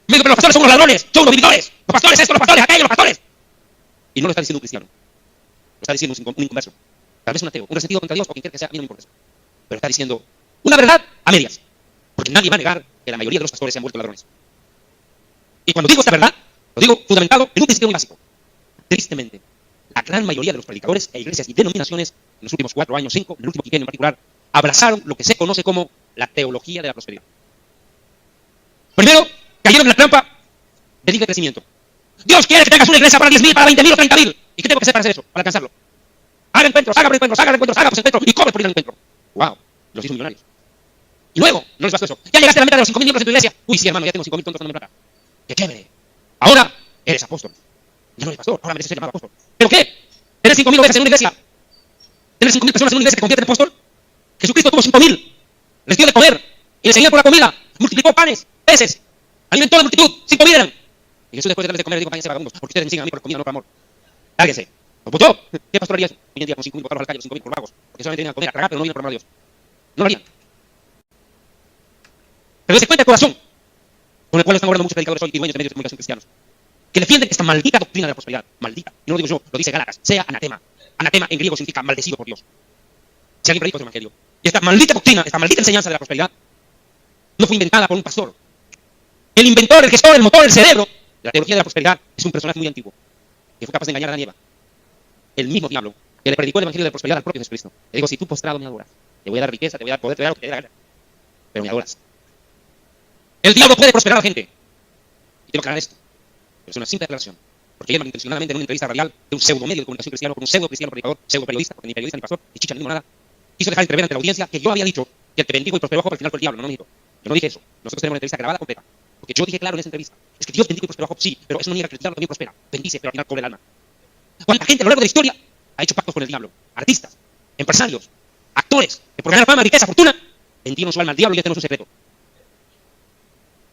Me dijo, pero los pastores son los ladrones, son los vividores. Los pastores esto, los pastores aquello, los pastores. Y no lo está diciendo un cristiano. Lo está diciendo un inconverso. Tal vez un ateo, un resentido contra Dios o quien quiera que sea, a mí no me importa eso. Pero está diciendo una verdad a medias. Porque nadie va a negar que la mayoría de los pastores se han vuelto ladrones. Y cuando digo esta verdad, lo digo fundamentado en un principio muy básico. Tristemente, la gran mayoría de los predicadores e iglesias y denominaciones, en los últimos 4 años, 5, en el último quinquenio en particular, abrazaron lo que se conoce como la teología de la prosperidad. Primero, cayeron en la trampa del libre crecimiento. Dios quiere que tengas una iglesia para 10.000, para 20.000 o 30.000. ¿Y qué tengo que hacer para hacer eso? Para alcanzarlo. Haga encuentros, haga encuentros, haga encuentros, haga encuentros y cobre por ir al encuentro. ¡Wow! Los hizo millonarios. Y luego, no les bastó eso. Ya llegaste a la meta de los 5.000 miembros de tu iglesia. Uy, sí, hermano, ya tengo 5.000 tontos dándome plata. ¡Qué chévere! Ahora eres apóstol. Ya no eres pastor, ahora mereces ser llamado apóstol. ¿Pero qué? ¿Tener 5.000 ovejas en una iglesia? ¿Tener 5.000 personas en una iglesia que convierte en apóstol? Jesucristo tuvo 5,000. Les dio de comer. Y les enseñó por la comida. Multiplicó panes, peces. Alimentó a la multitud. 5,000 eran. Y Jesús después de darles de comer, dijo, váyanse vagabundos, porque ustedes me enseñan a mí por comida, no por amor. Lárguense. Pues yo, ¿qué pastor haría eso? Hoy en día con 5,000 botarlos al calle, 5,000 por vagos. Porque solamente vienen a comer, a tragar, pero no vienen por amor a Dios. No lo harían. Pero se cuenta el corazón con el cual están orando muchos predicadores hoy y dueños de medios de comunicación cristianos, que defienden esta maldita doctrina de la prosperidad. Maldita. Y no lo digo yo, lo dice Gálatas. Sea anatema. Anatema en griego significa maldecido por Dios. Si alguien predica el evangelio. Y esta maldita doctrina, esta maldita enseñanza de la prosperidad, no fue inventada por un pastor. El inventor, el gestor, el motor, el cerebro de la teología de la prosperidad es un personaje muy antiguo, que fue capaz de engañar a Adán y Eva. El mismo diablo que le predicó el evangelio de la prosperidad al propio Jesucristo. Le dijo, si tú postrado me adoras, te voy a dar riqueza, te voy a dar poder, te voy a dar lo que te dé la gana, pero me adoras. El diablo puede prosperar a la gente. Y quiero aclarar esto. Pero es una simple declaración. Porque ayer malintencionadamente en una entrevista radial de un pseudo medio de comunicación cristiano con un pseudo cristiano predicador, pseudo periodista, porque ni periodista ni pastor, ni chicha ni nada, quiso dejar entrever ante la audiencia que yo había dicho que el que bendijo y prosperó a Job al final fue el diablo. No, mijito. Yo no dije eso. Nosotros tenemos una entrevista grabada completa. Porque yo dije claro en esa entrevista. Es que Dios bendijo y prosperó a Job, sí, pero eso no niega que el diablo también prospera. Bendice, pero al final cobre el alma. ¿Cuánta gente a lo largo de la historia ha hecho pactos con el diablo? Artistas, empresarios, actores, que por ganar fama, riqueza, fortuna, vendieron su alma al diablo y ya tenemos un secreto.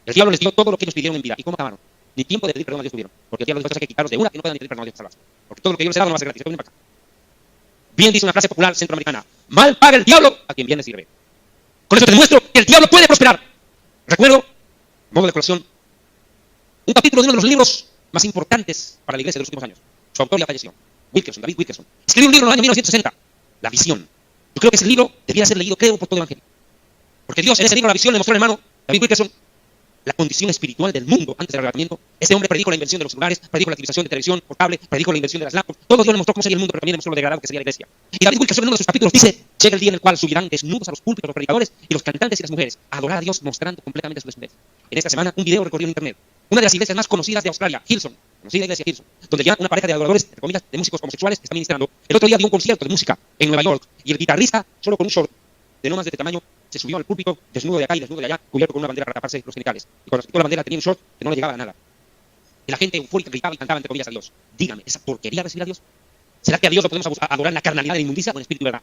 El diablo les dio todo lo que ellos pidieron en vida. ¿Y cómo acabaron? Ni tiempo de pedir perdón a Dios tuvieron. Porque el diablo les dijo que quitarlos de una que no puedan ni pedir perdón a Dios para salvarse. Porque todo lo que Dios les ha dado no va a ser gratis. Para acá. Bien dice una frase popular centroamericana. Mal paga el diablo a quien bien le sirve. Con eso te demuestro que el diablo puede prosperar. Recuerdo, modo de colación, un capítulo de uno de los libros más importantes para la iglesia de los últimos años. Su autor ya falleció. Wilkerson, David Wilkerson. Escribió un libro en el año 1960. La visión. Yo creo que ese libro debía ser leído, creo, por todo el evangelio. Porque Dios en ese libro, La visión, le mostró al hermano David Wilkerson la condición espiritual del mundo antes del arrebatamiento. Este hombre predijo la invención de los celulares, predijo la utilización de televisión por cable, predijo la invención de las laptops. Todo Dios le mostró cómo sería el mundo, pero también le mostró lo degradado que sería la iglesia. Y David Wilkerson en uno de sus capítulos dice, llega el día en el cual subirán desnudos a los púlpitos los predicadores y los cantantes y las mujeres a adorar a Dios mostrando completamente su desnudez. En esta semana un video recorrió en internet. Una de las iglesias más conocidas de Australia, Hillsong, conocida iglesia Hillsong, donde ya una pareja de adoradores, entre comillas, de músicos homosexuales está ministrando. El otro día dio un concierto de música en Nueva York y el guitarrista, solo con un short de no más de este tamaño, se subió al púlpito desnudo de acá y desnudo de allá, cubierto con una bandera para taparse los genitales. Y cuando se quitó la bandera tenía un short que no le llegaba a nada. Y la gente eufórica gritaba y cantaba entre comillas a Dios. Dígame, ¿esa porquería recibir a Dios? ¿Será que a Dios lo podemos adorar en la carnalidad de la inmundicia o en espíritu y verdad?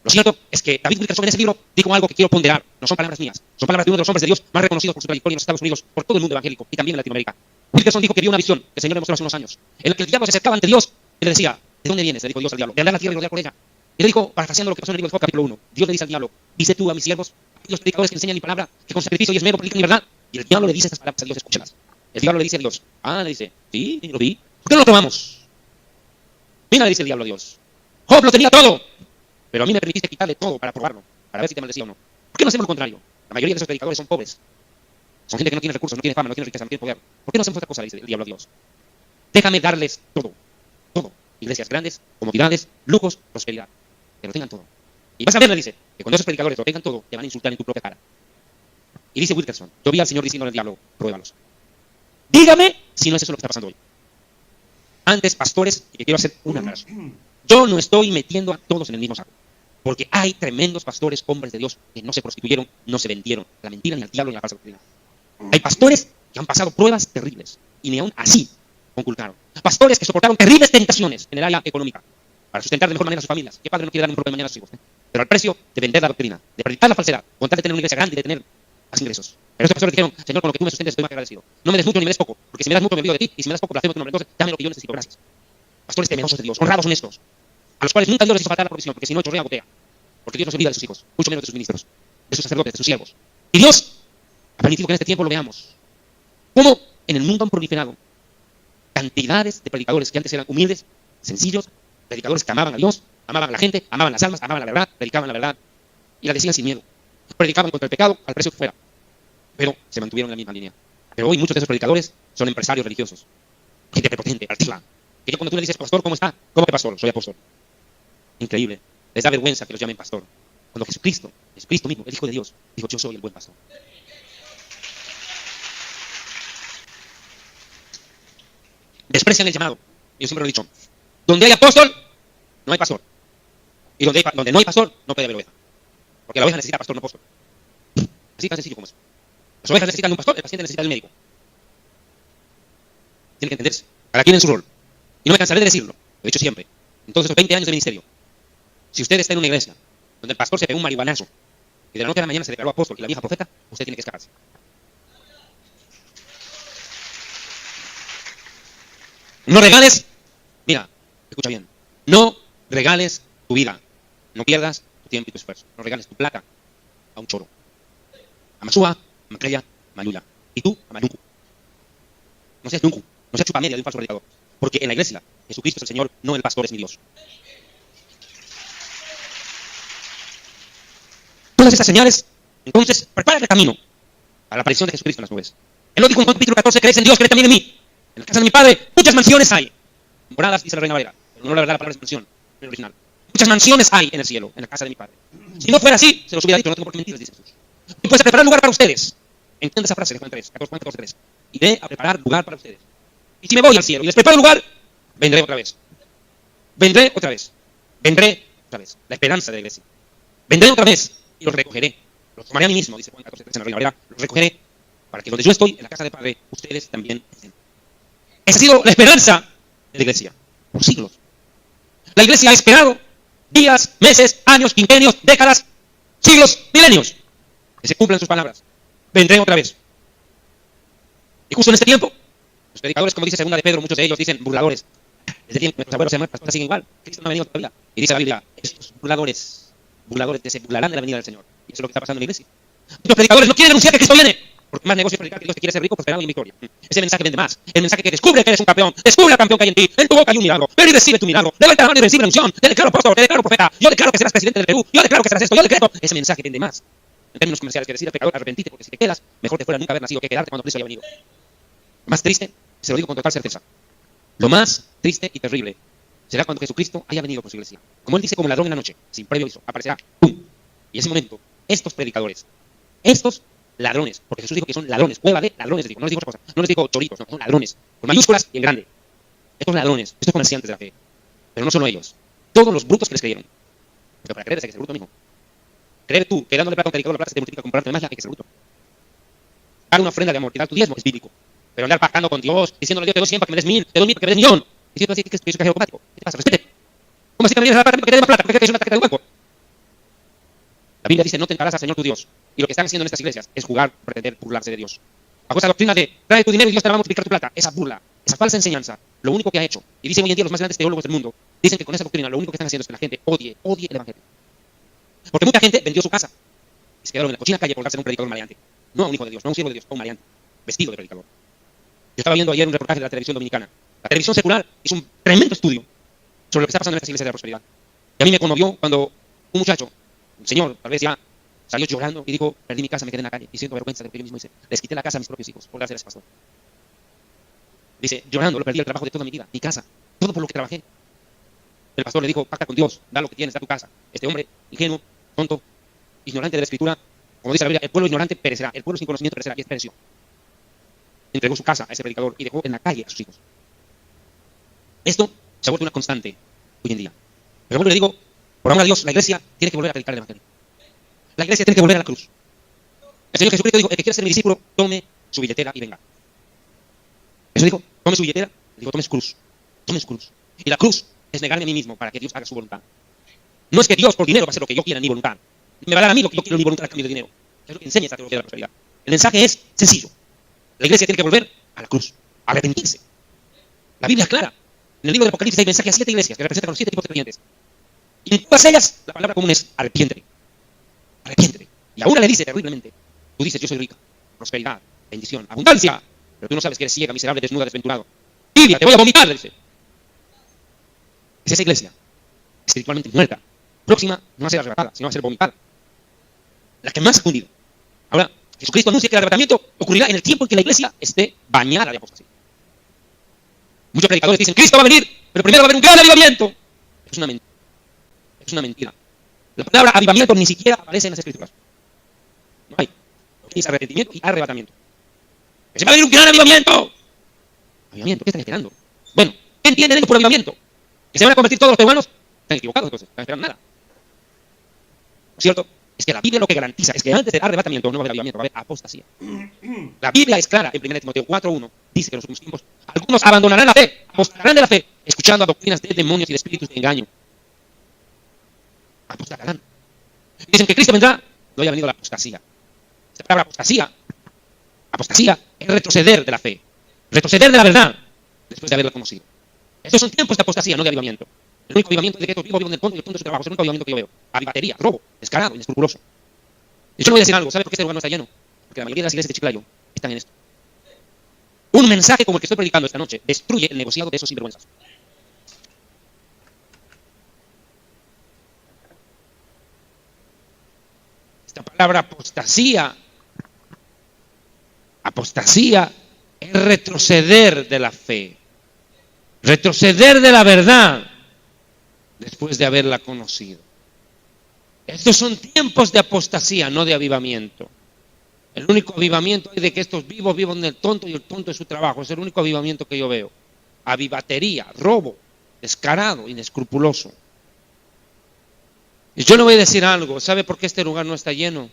Lo cierto es que David Wilkerson en ese libro dijo algo que quiero ponderar. No son palabras mías, son palabras de uno de los hombres de Dios más reconocidos por su trayectoria en los Estados Unidos, por todo el mundo evangélico y también en Latinoamérica. Wilkerson dijo que vio una visión que el Señor le mostró hace unos años, en la que el diablo se acercaba ante Dios y le decía, ¿de dónde vienes? Le dijo Dios al diablo, de andar la tierra y rodear por ella. Y le dijo, parafraseando lo que pasó en el libro de Job, capítulo 1, Dios le dice al diablo, dice tú a mis siervos, los predicadores que enseñan mi palabra, que con sacrificio y esmero predican mi verdad. Y el diablo le dice estas palabras a Dios, escúchalas. El diablo le dice a Dios, le dice, sí, lo vi. ¿Por qué no lo tomamos? Mira, le dice el diablo a Dios. Job lo tenía todo, pero a mí me permitiste quitarle todo para probarlo, para ver si te maldecía o no. ¿Por qué no hacemos lo contrario? La mayoría de esos predicadores son pobres. Son gente que no tiene recursos, no tiene fama, no tiene riqueza, no tiene poder. ¿Por qué no hacemos otra cosa? Le dice el diablo a Dios. Déjame darles todo. Todo. Iglesias grandes, comodidades, lujos, prosperidad. Que lo tengan todo. Y vas a ver, le dice, que cuando esos predicadores lo tengan todo, te van a insultar en tu propia cara. Y dice Wilkerson, yo vi al Señor diciendo al diablo, pruébalos. Dígame si no es eso lo que está pasando hoy. Antes, pastores, y que quiero hacer una aclaración. Yo no estoy metiendo a todos en el mismo saco. Porque hay tremendos pastores, hombres de Dios, que no se prostituyeron, no se vendieron a la mentira, ni al diablo, ni a la falsa doctrina. Hay pastores que han pasado pruebas terribles, y ni aún así conculcaron. Pastores que soportaron terribles tentaciones en el área económica, para sustentar de mejor manera a sus familias. ¿Qué padre no quiere dar un propio mañana a sus hijos? Pero al precio de vender la doctrina, de predicar la falsedad, con tal de tener una iglesia grande y de tener más ingresos. Pero estos pastores dijeron, Señor, con lo que tú me sustentes estoy más que agradecido. No me des mucho ni me des poco, porque si me das mucho me olvido de ti, y si me das poco blasfemo tu nombre. Entonces, dame lo que yo necesito, gracias. Pastores temerosos de Dios, honrados, honestos, a los cuales nunca Dios les hizo faltar la provisión, porque si no, chorrea, gotea. Porque Dios no se olvida de sus hijos, mucho menos de sus ministros, de sus sacerdotes, de sus siervos. Y Dios ha permitido que en este tiempo lo veamos. Cómo en el mundo han proliferado cantidades de predicadores que antes eran humildes, sencillos, predicadores que amaban a Dios, amaban a la gente, amaban las almas, amaban la verdad, predicaban la verdad y la decían sin miedo. Predicaban contra el pecado al precio que fuera, pero se mantuvieron en la misma línea. Pero hoy muchos de esos predicadores son empresarios religiosos, gente prepotente, altiva. Que yo cuando tú le dices, pastor, ¿cómo está? ¿Cómo que pastor? Soy apóstol. Increíble. Les da vergüenza que los llamen pastor. Cuando Jesucristo mismo, el Hijo de Dios, dijo, yo soy el buen pastor. Desprecian el llamado. Yo siempre lo he dicho. Donde hay apóstol, no hay pastor. Y donde no hay pastor, no puede haber oveja. Porque la oveja necesita pastor, no apóstol. Así tan sencillo como eso. Las ovejas necesitan de un pastor, el paciente necesita de un médico. Tiene que entenderse. Cada quien en su rol. Y no me cansaré de decirlo. Lo he dicho siempre. En todos esos 20 años de ministerio. Si usted está en una iglesia donde el pastor se pegó un marihuanazo y de la noche a la mañana se declaró apóstol y la vieja profeta, usted tiene que escaparse. No regales, mira, escucha bien, no regales tu vida, no pierdas tu tiempo y tu esfuerzo, no regales tu plata a un choro. A Masúa, Macreya, Mayuya. Y tú, a Mayuncu. No seas Yuncu, no seas chupamedia de un falso predicador. Porque en la iglesia, Jesucristo es el Señor, no el pastor es mi Dios. Todas esas señales, entonces, prepara el camino a la aparición de Jesucristo en las nubes. Él lo dijo en Juan capítulo 14, crees en Dios, crees también en mí. En la casa de mi Padre, muchas mansiones hay. Moradas, dice la Reina Valera. Pero no la verdad, la palabra es mansión, en el original. Muchas mansiones hay en el cielo, en la casa de mi Padre. Si no fuera así, se los hubiera dicho, no tengo por qué mentir, dice Jesús. Y pues a preparar lugar para ustedes. Entiende esa frase de Juan 3, 14, 3. Iré a preparar lugar para ustedes. Y si me voy al cielo y les preparo lugar, vendré otra vez. Vendré otra vez. Vendré otra vez. La esperanza de la iglesia. Vendré otra vez y los recogeré. Los tomaré a mí mismo, dice Juan 14, 3 en la Reina Valera. Los recogeré para que donde yo estoy, en la casa del Padre, ustedes también estén. Esa ha sido la esperanza de la iglesia. Por siglos. La iglesia ha esperado días, meses, años, quinquenios, décadas, siglos, milenios. Que se cumplan sus palabras. Vendré otra vez. Y justo en este tiempo, los predicadores, como dice segunda de Pedro, muchos de ellos dicen burladores. Desde tiempo nuestros abuelos y hermanos siguen igual. Cristo no ha venido todavía. Y dice la Biblia, estos burladores que se burlarán de la venida del Señor. Y eso es lo que está pasando en la iglesia. Muchos predicadores no quieren anunciar que Cristo viene. Porque más negocio es predicar que Dios te quiere ser rico, prosperado y en victoria. Ese mensaje vende más. El mensaje que descubre que eres un campeón. Descubre al campeón que hay en ti. En tu boca hay un milagro. Ven y recibe tu milagro. Levanta la mano y recibe la unción. Te declaro apóstol, te declaro profeta. Yo declaro que serás presidente del Perú. Yo declaro que serás esto. Yo declaro. Ese mensaje vende más. En términos comerciales, que decir al pecador, arrepentite, porque si te quedas, mejor te fuera nunca haber nacido que quedarte cuando Cristo haya venido. Lo más triste, se lo digo con total certeza, lo más triste y terrible será cuando Jesucristo haya venido por su iglesia. Como él dice, como ladrón en la noche, sin previo aviso, aparecerá, ¡pum! Y en ese momento, estos predicadores, estos ladrones, porque Jesús dijo que son ladrones, cueva de ladrones, les dijo, no les dijo otra cosa, no les dijo choritos, no, son ladrones, con mayúsculas y en grande. Estos ladrones, estos comerciantes de la fe, pero no solo ellos, todos los brutos que les creyeron. Pero para creer hay que ser bruto, mijo. Creer tú que dándole plata a un predicador la plata se te multiplica comprarte de magia, hay que ser bruto. Dar una ofrenda de amor y dar tu diezmo es bíblico. Pero andar pactando con Dios, diciéndole a Dios, te doy 100 para que me des 1000, te doy 1000 para que me des 1.000.000. Y si tú así, que es cajero automático. ¿Qué te pasa? Respete. ¿Cómo así que me vienes a dar plata para que te dé más plata? Porque es una tarjeta de un banco. La Biblia dice, no tentarás al Señor tu Dios. Y lo que están haciendo en estas iglesias es jugar, pretender burlarse de Dios. Bajo esa doctrina de, trae tu dinero y Dios te va a multiplicar tu plata. Esa burla, esa falsa enseñanza, lo único que ha hecho, y dicen hoy en día los más grandes teólogos del mundo, dicen que con esa doctrina lo único que están haciendo es que la gente odie el evangelio. Porque mucha gente vendió su casa y se quedaron en la cochina calle por darse a un predicador maleante. No a un hijo de Dios, no a un siervo de Dios, a un maleante, vestido de predicador. Yo estaba viendo ayer un reportaje de la televisión dominicana. La televisión secular hizo un tremendo estudio sobre lo que está pasando en estas iglesias de la prosperidad. Y a mí me conmovió cuando un muchacho, un señor, tal vez ya, salió llorando y dijo, perdí mi casa, me quedé en la calle y siento vergüenza de lo que yo mismo hice. Les quité la casa a mis propios hijos por darse a ese pastor. Dice, llorando, lo perdí el trabajo de toda mi vida, mi casa, todo por lo que trabajé. El pastor le dijo, pacta con Dios, da lo que tienes, da tu casa. Este hombre, ingenuo, tonto, ignorante de la escritura, como dice la Biblia, el pueblo ignorante perecerá, el pueblo sin conocimiento perecerá, y pereció. Entregó su casa a ese predicador y dejó en la calle a sus hijos. Esto se ha vuelto una constante hoy en día. Pero bueno, le digo, por amor a Dios, la iglesia tiene que volver a predicar el evangelio. La iglesia tiene que volver a la cruz. El Señor Jesucristo dijo, el que quiera ser mi discípulo, tome su billetera y venga. Eso dijo, tome su billetera, dijo, tome su cruz. Tome su cruz. Y la cruz es negarme a mí mismo para que Dios haga su voluntad. No es que Dios por dinero va a hacer lo que yo quiera en mi voluntad. Me va a dar a mí lo que yo quiero en mi voluntad a cambio de dinero. Es lo que enseña esta teología de la prosperidad. El mensaje es sencillo. La iglesia tiene que volver a la cruz, a arrepentirse. La Biblia es clara. En el libro de Apocalipsis hay mensaje a 7 iglesias que representan los 7 tipos de creyentes. Y en todas ellas la palabra común es arrepiéntete. Arrepiéntete. Y a una le dice terriblemente, tú dices yo soy rica, prosperidad, bendición, abundancia, pero tú no sabes que eres ciega, miserable, desnuda, desventurado. Tibia, te voy a vomitar, le dice. Es esa iglesia, espiritualmente muerta, próxima no a ser arrebatada, sino a ser vomitada. La que más ha hundido. Ahora, Jesucristo anuncia que el arrebatamiento ocurrirá en el tiempo en que la iglesia esté bañada de apostasía. Muchos predicadores dicen, Cristo va a venir, pero primero va a haber un gran avivamiento. Es una mentira. Es una mentira. La palabra avivamiento ni siquiera aparece en las Escrituras. No hay. Es arrepentimiento y arrebatamiento. Que se va a haber un gran avivamiento. ¿Avivamiento? ¿Qué están esperando? Bueno, ¿qué entienden ellos por avivamiento? ¿Que se van a convertir todos los peruanos? Están equivocados entonces, no están esperando nada. ¿No es cierto? Es que la Biblia lo que garantiza es que antes del arrebatamiento no va a haber avivamiento, va a haber apostasía. La Biblia es clara, en 1 Timoteo 4:1, dice que en los últimos tiempos algunos abandonarán la fe, apostarán de la fe, escuchando a doctrinas de demonios y de espíritus de engaño. Apostarán. Dicen que Cristo vendrá, no haya venido la apostasía. Esta palabra apostasía es retroceder de la fe, retroceder de la verdad después de haberla conocido. Estos son tiempos de apostasía, no de avivamiento. El único avivamiento es de que estos vivos viven del tonto y el tonto de su trabajo. Es el único avivamiento que yo veo. Avivatería, robo, descarado, inescrupuloso. Y yo le voy a decir algo, ¿sabe por qué este lugar no está lleno? Porque la mayoría de las iglesias de Chiclayo están en esto. Un mensaje como el que estoy predicando esta noche destruye el negociado de esos sinvergüenzas. Esta palabra apostasía es retroceder de la fe, retroceder de la verdad después de haberla conocido. Estos son tiempos de apostasía, no de avivamiento. El único avivamiento es de que estos vivos vivan del tonto y el tonto de su trabajo. Es el único avivamiento que yo veo. Avivatería, robo, descarado, inescrupuloso. Y yo le voy a decir algo. ¿Sabe por qué este lugar no está lleno?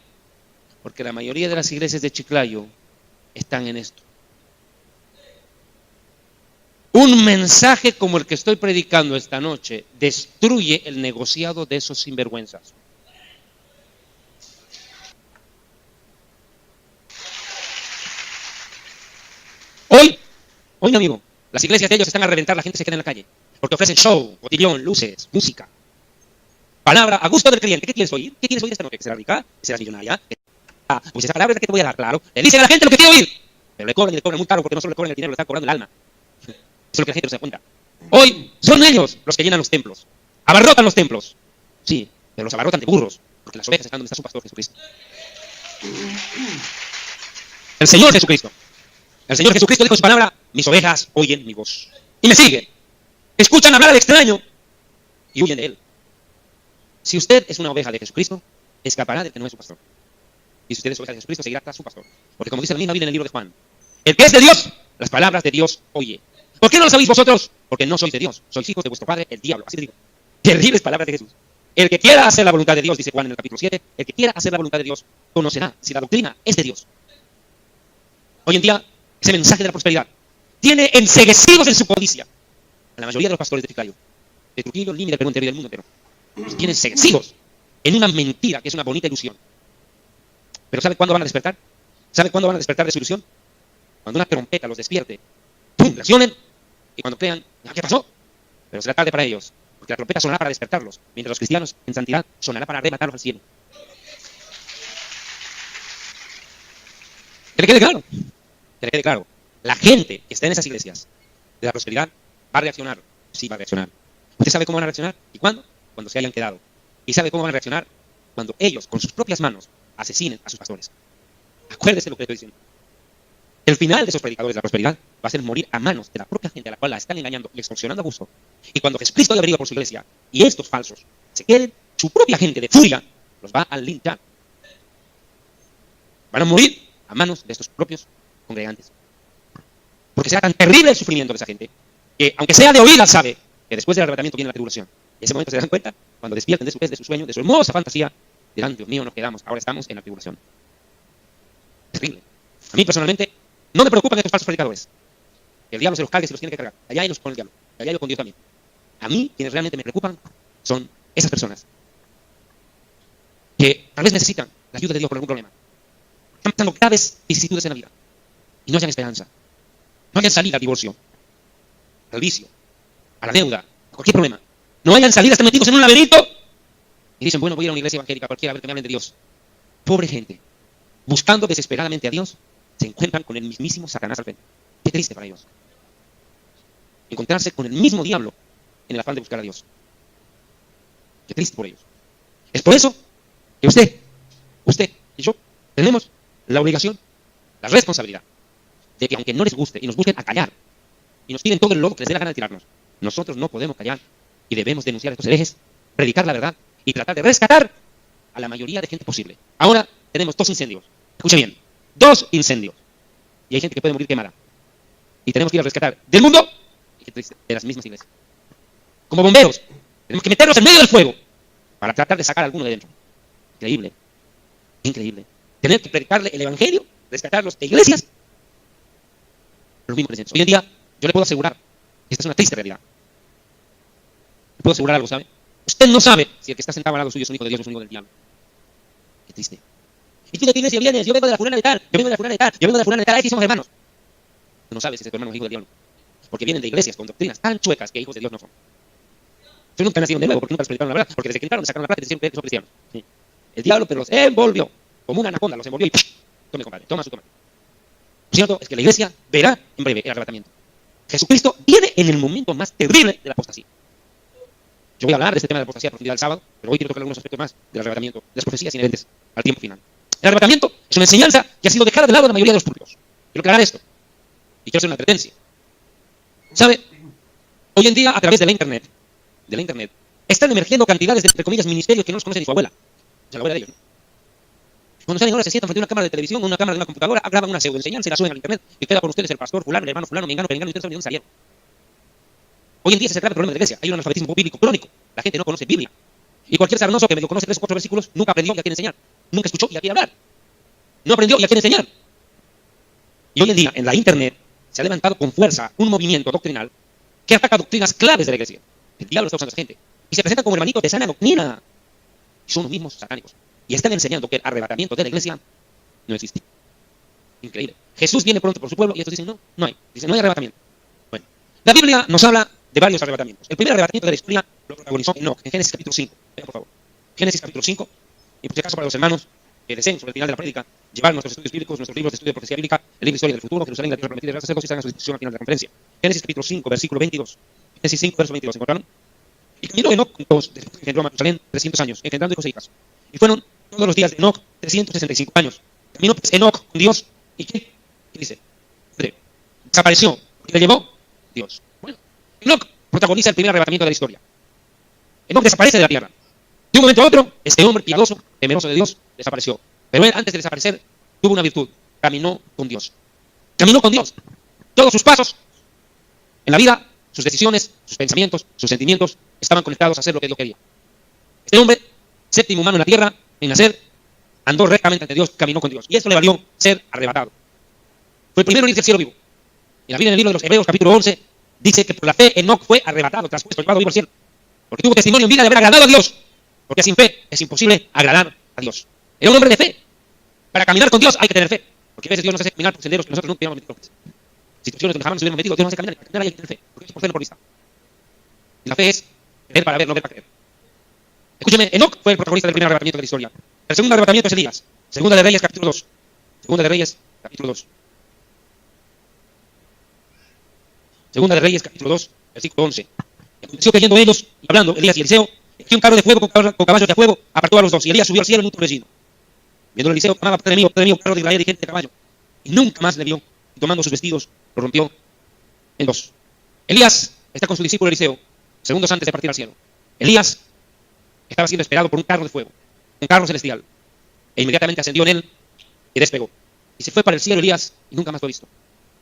Porque la mayoría de las iglesias de Chiclayo están en esto. Un mensaje como el que estoy predicando esta noche destruye el negociado de esos sinvergüenzas. Hoy, amigo, las iglesias de ellos están a reventar, la gente se queda en la calle. Porque ofrecen show, cotillón, luces, música. Palabra a gusto del cliente. ¿Qué quieres oír? ¿Qué quieres oír esta noche? ¿Que serás rica? ¿Que serás millonaria? Pues esa palabra es la que te voy a dar, claro. Le dicen a la gente lo que quiere oír. Pero le cobran y le cobran muy caro porque no solo le cobran el dinero, le están cobrando el alma. Eso es lo que la gente no se da cuenta. Hoy son ellos los que llenan los templos. Abarrotan los templos. Sí, pero los abarrotan de burros. Porque las ovejas están donde está su pastor Jesucristo. El Señor Jesucristo. El Señor Jesucristo dijo en su palabra: mis ovejas oyen mi voz. Y me siguen. Escuchan hablar al extraño y huyen de él. Si usted es una oveja de Jesucristo, escapará del que no es su pastor. Y si usted es oveja de Jesucristo, seguirá tras su pastor. Porque como dice la misma Biblia en el libro de Juan, el que es de Dios, las palabras de Dios oye. ¿Por qué no lo sabéis vosotros? Porque no sois de Dios, sois hijos de vuestro padre, el diablo. Así te digo. Terribles palabras de Jesús. El que quiera hacer la voluntad de Dios, dice Juan en el capítulo 7, el que quiera hacer la voluntad de Dios, conocerá si la doctrina es de Dios. Hoy en día, ese mensaje de la prosperidad tiene enceguecidos en su codicia a la mayoría de los pastores de Chiclayo, de Trujillo, Lima, del Perú entero y del mundo entero. Los tienen enceguecidos en una mentira que es una bonita ilusión. Pero ¿sabe cuándo van a despertar? ¿Sabe cuándo van a despertar de su ilusión? Cuando una trompeta los despierte, ¡pum!, reaccionen, y cuando crean: ¿qué pasó? Pero será tarde para ellos, porque la trompeta sonará para despertarlos, mientras los cristianos en santidad sonará para arrebatarlos al cielo. Que le quede claro. Que le quede claro. La gente que está en esas iglesias de la prosperidad va a reaccionar. Sí, va a reaccionar. ¿Usted sabe cómo van a reaccionar? ¿Y cuándo? Cuando se hayan quedado. ¿Y sabe cómo van a reaccionar? Cuando ellos, con sus propias manos, asesinen a sus pastores. Acuérdese lo que le estoy diciendo. El final de esos predicadores de la prosperidad va a ser morir a manos de la propia gente a la cual la están engañando y extorsionando a gusto. Y cuando Jesucristo haya venido por su iglesia y estos falsos se queden, su propia gente de furia los va a linchar. Van a morir a manos de estos propios congregantes. Porque será tan terrible el sufrimiento de esa gente que, aunque sea de oídas, sabe que después del arrebatamiento viene la tribulación. Y ese momento se dan cuenta cuando despierten de su sueño, de su hermosa fantasía, dirán: Dios mío, nos quedamos, ahora estamos en la tribulación. Terrible. A mí personalmente no me preocupan estos falsos predicadores. Que el diablo se los cargue, se los tiene que cargar. Allá ellos con el diablo, allá ellos con Dios también. A mí, quienes realmente me preocupan son esas personas que tal vez necesitan la ayuda de Dios por algún problema. Están pasando graves vicisitudes en la vida y no hayan esperanza. No hayan salida al divorcio, al vicio, a la deuda, a cualquier problema. No hayan salida, están metidos en un laberinto y dicen: bueno, voy a ir a una iglesia evangélica cualquiera a ver que me hablen de Dios. Pobre gente, buscando desesperadamente a Dios, se encuentran con el mismísimo Satanás al frente. Qué triste para ellos. Encontrarse con el mismo diablo en el afán de buscar a Dios. Qué triste por ellos. Es por eso que usted y yo tenemos la obligación, la responsabilidad de que, aunque no les guste y nos busquen a callar y nos tiren todo el lodo que les dé la gana de tirarnos, nosotros no podemos callar y debemos denunciar estos herejes, predicar la verdad y tratar de rescatar a la mayoría de gente posible. Ahora tenemos 2 incendios. Escuche bien, 2 incendios. Y hay gente que puede morir quemada. Y tenemos que ir a rescatar del mundo y de las mismas iglesias. Como bomberos, tenemos que meternos en medio del fuego para tratar de sacar a alguno de dentro. Increíble. Increíble. Tener que predicarle el evangelio, rescatarlos de iglesias, los mismos creyentes. Hoy en día, yo le puedo asegurar que esta es una triste realidad. Le puedo asegurar algo, ¿sabe? Usted no sabe si el que está sentado al lado suyo es un hijo de Dios o es un hijo del diablo. Qué triste. ¿Y tú de qué iglesia vienes? Yo vengo de la fulana de tal, yo vengo de la fulana de tal, yo vengo de la fulana de tal, ahí sí somos hermanos. Tú no sabes si ese tu hermano es hijo del diablo. Porque vienen de iglesias con doctrinas tan chuecas que hijos de Dios no son. Tú nunca nacieron de nuevo porque nunca les predicaron la verdad, porque desde que entraron sacaron la plata y decían que son cristianos. Sí. El diablo pero los envolvió, como una anaconda, los envolvió y ¡pum! Tome, compadre, toma su toma. Lo cierto es que la iglesia verá en breve el arrebatamiento. Jesucristo viene en el momento más terrible de la apostasía. Yo voy a hablar de este tema de la apostasía a profundidad el sábado, pero hoy quiero tocar algunos aspectos más del arrebatamiento, de las profecías inherentes al tiempo final. El arrebatamiento es una enseñanza que ha sido dejada de lado en la mayoría de los públicos. Quiero aclarar esto. Y quiero hacer una advertencia. ¿Sabe? Hoy en día, a través de la internet, están emergiendo cantidades de, entre comillas, ministerios que no los conoce ni su abuela. O sea, la abuela de ellos, ¿no? Cuando salen ahora se sientan frente a una cámara de televisión, una cámara de una computadora, graban una pseudoenseñanza y la suben al internet y queda con ustedes el pastor fulano, el hermano fulano, mengano, perengano, y ustedes saben de dónde salieron. Hoy en día se trata de problemas de iglesia. Hay un analfabetismo bíblico crónico. La gente no conoce Biblia. Y cualquier sarnoso que medio conoce 3 o 4 versículos nunca aprendió y ya quiere enseñar. Nunca escuchó y ya quiere hablar. No aprendió y ya quiere enseñar. Y hoy en día, en la internet, se ha levantado con fuerza un movimiento doctrinal que ataca doctrinas claves de la iglesia. El diablo está usando a esa gente. Y se presentan como hermanitos de sana doctrina. Y son los mismos satánicos. Y están enseñando que el arrebatamiento de la iglesia no existe. Increíble. Jesús viene pronto por su pueblo y estos dicen, no, no hay. Dicen, no hay arrebatamiento. Bueno, la Biblia nos habla de varios arrebatamientos. El primer arrebatamiento de la historia lo protagonizó Enoc, en Génesis capítulo 5. Vean, por favor. Génesis capítulo 5. Y por si acaso para los hermanos que deseen sobre el final de la prédica llevar nuestros estudios bíblicos, nuestros libros de estudio de profecía bíblica, el libro de historia del futuro, Jerusalén, la tierra prometida de los sacerdotes, y están a su disposición al final de la conferencia. Génesis capítulo 5, versículo 22. Génesis 5, verso 22. ¿Encontraron? Y caminó Enoc con todos, después que engendró a Matusalén 300 años, engendrando hijos e hijas. Y fueron todos los días de Enoc 365 años. Caminó pues Enoc con Dios. ¿Y qué? ¿Qué dice? Desapareció. ¿Y le llevó? Dios. Bueno, Enoc protagoniza el primer arrebatamiento de la historia. Enoc desaparece de la tierra. De un momento a otro, este hombre piadoso, temeroso de Dios, desapareció. Pero él, antes de desaparecer, tuvo una virtud. Caminó con Dios. Caminó con Dios. Todos sus pasos en la vida, sus decisiones, sus pensamientos, sus sentimientos, estaban conectados a hacer lo que Dios quería. Este hombre, séptimo humano en la tierra, en nacer, andó rectamente ante Dios, caminó con Dios. Y esto le valió ser arrebatado. Fue el primero en irse al cielo vivo. Y la Biblia en el libro de los Hebreos, capítulo 11, dice que por la fe Enoc fue arrebatado, traspuesto, llevado vivo al cielo. Porque tuvo testimonio en vida de haber agradado a Dios. Porque sin fe es imposible agradar a Dios. Era un hombre de fe. Para caminar con Dios hay que tener fe. Porque a veces Dios nos hace caminar por senderos que nosotros no queríamos meter. Situaciones donde jamás nos hubiéramos metido, Dios nos hace caminar. Para caminar hay que tener fe. Porque es por fe, no por vista. Y la fe es creer para ver, no ver para creer. Escúcheme, Enoc fue el protagonista del primer arrebatamiento de la historia. El segundo arrebatamiento es Elías. Segunda de Reyes, capítulo 2. Segunda de Reyes, capítulo 2. Segunda de Reyes, capítulo 2, versículo 11. Aconteció que yendo ellos y hablando, Elías y Eliseo, que un carro de fuego con caballos de fuego apartó a los dos. Y Elías subió al cielo en un torbellino. Viendo Eliseo, clamaba, Padre mío, carro de Israel y gente de caballo. Y nunca más le vio. Y tomando sus vestidos, lo rompió en dos. Elías está con su discípulo Eliseo, segundos antes de partir al cielo. Elías estaba siendo esperado por un carro de fuego, un carro celestial. E inmediatamente ascendió en él y despegó. Y se fue para el cielo Elías y nunca más lo ha visto.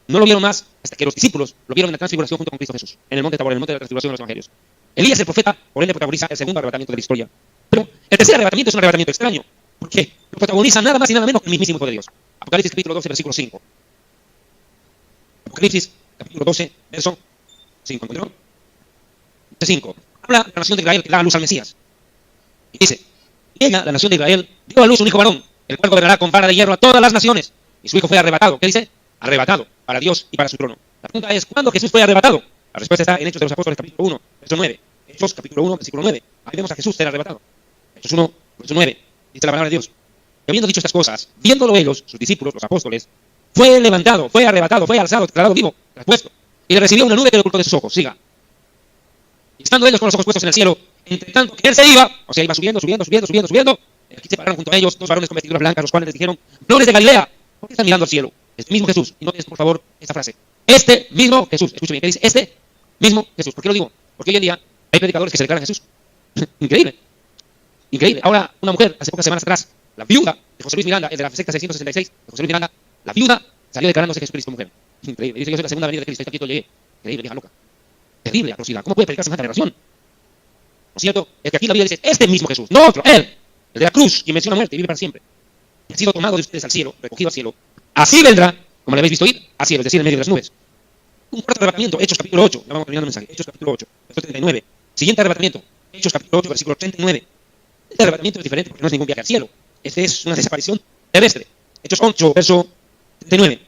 No lo vieron más hasta que los discípulos lo vieron en la transfiguración junto con Cristo Jesús, en el monte Tabor, en el monte de la transfiguración de los evangelios. Elías, el profeta, por ende protagoniza el segundo arrebatamiento de la historia. Pero el tercer arrebatamiento es un arrebatamiento extraño, porque lo protagoniza nada más y nada menos que el mismísimo Hijo de Dios. Apocalipsis capítulo 12, versículo 5. Apocalipsis capítulo 12, verso 5. ¿Encontró? 5. Habla de la nación de Israel que da a luz al Mesías. Y dice, y ella, la nación de Israel, dio a luz un hijo varón, el cual gobernará con vara de hierro a todas las naciones. Y su hijo fue arrebatado. ¿Qué dice? Arrebatado para Dios y para su trono. La pregunta es, ¿cuándo Jesús fue arrebatado? La respuesta está en Hechos de los Apóstoles capítulo 1, verso 9. Hechos capítulo 1, versículo 9. Ahí vemos a Jesús ser arrebatado. Hechos 1, verso 9. Dice la palabra de Dios. Y habiendo dicho estas cosas, viéndolo ellos, sus discípulos, los apóstoles, fue levantado, fue arrebatado, fue alzado, declarado vivo, traspuesto. Y le recibió una nube que le ocultó de sus ojos. Siga. Y estando ellos con los ojos puestos en el cielo, entre tanto que él se iba, o sea, iba subiendo. Aquí se pararon junto a ellos dos varones con vestiduras blancas, los cuales les dijeron, flores de Galilea, ¿por qué están mirando al cielo? Este mismo Jesús. Y noten, por favor, esta frase. Este mismo Jesús. Escuchen bien, ¿qué dice? Este mismo Jesús. ¿Por qué lo digo? Porque hoy en día hay predicadores que se declaran Jesús. Increíble. Increíble. Ahora, una mujer, hace pocas semanas atrás, la viuda de José Luis Miranda, el de la secta 666, de José Luis Miranda, la viuda salió declarándose Jesucristo mujer. Increíble. Dice, yo soy la segunda venida de Cristo. Está quieto, llegué. Increíble, vieja loca. Terrible atrocidad. ¿Cómo puede predicar semejante aberración? ¿No es cierto? Es que aquí la Biblia dice, este mismo Jesús, no otro, él, el de la cruz, quien venció la muerte y vive para siempre. Y ha sido tomado de ustedes al cielo, recogido al cielo. Así vendrá, como le habéis visto ir, al cielo, es decir, en medio de las nubes. Un cuarto arrebatamiento, Hechos capítulo 8, ya vamos terminando el mensaje, Hechos capítulo 8, versículo 39. Siguiente arrebatamiento, Hechos capítulo 8, versículo 39. Este arrebatamiento es diferente porque no es ningún viaje al cielo. Esta es una desaparición terrestre. Hechos 8, verso 39.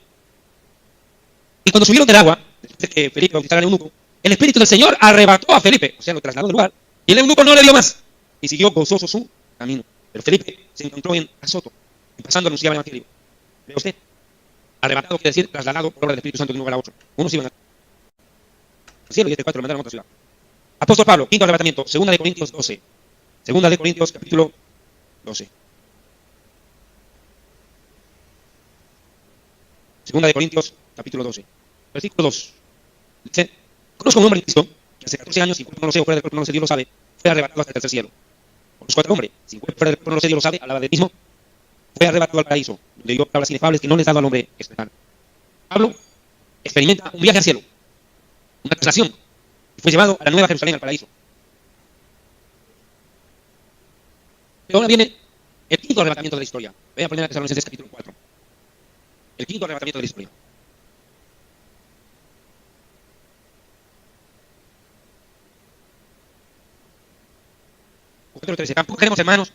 Y cuando subieron del agua, después de que Felipe bautizara al eunuco, el Espíritu del Señor arrebató a Felipe, o sea, lo trasladó del lugar, y el eunuco no le dio más, y siguió gozoso su camino. Pero Felipe se encontró en Azoto, y pasando anunciaba el Evangelio. ¿Ve usted? Arrebatado quiere decir trasladado por obra del Espíritu Santo de un lugar a otro. Unos iban al cielo y este 4 lo mandaron a otra ciudad. Apóstol Pablo, quinto arrebatamiento, 2 de Corintios 12. 2 de Corintios, capítulo 12. 2 de Corintios, capítulo 12. Versículo 2. Dice, conozco un hombre en Cristo que hace 14 años, sin cuerpo no lo sé, o fuera del cuerpo no lo sé, Dios lo sabe, fue arrebatado hasta el tercer cielo. Conozco a otro hombre, sin cuerpo fuera del cuerpo no lo sé, Dios lo sabe, alaba del mismo, fue arrebatado al paraíso, donde dio palabras inefables que no les daba al hombre expresar. Pablo experimenta un viaje al cielo, una traslación, y fue llevado a la Nueva Jerusalén, al paraíso. Pero ahora viene el quinto arrebatamiento de la historia. Vean 1 Tesalonicenses capítulo 4. El quinto arrebatamiento de la historia. Capítulo 13. Tampoco queremos, hermanos,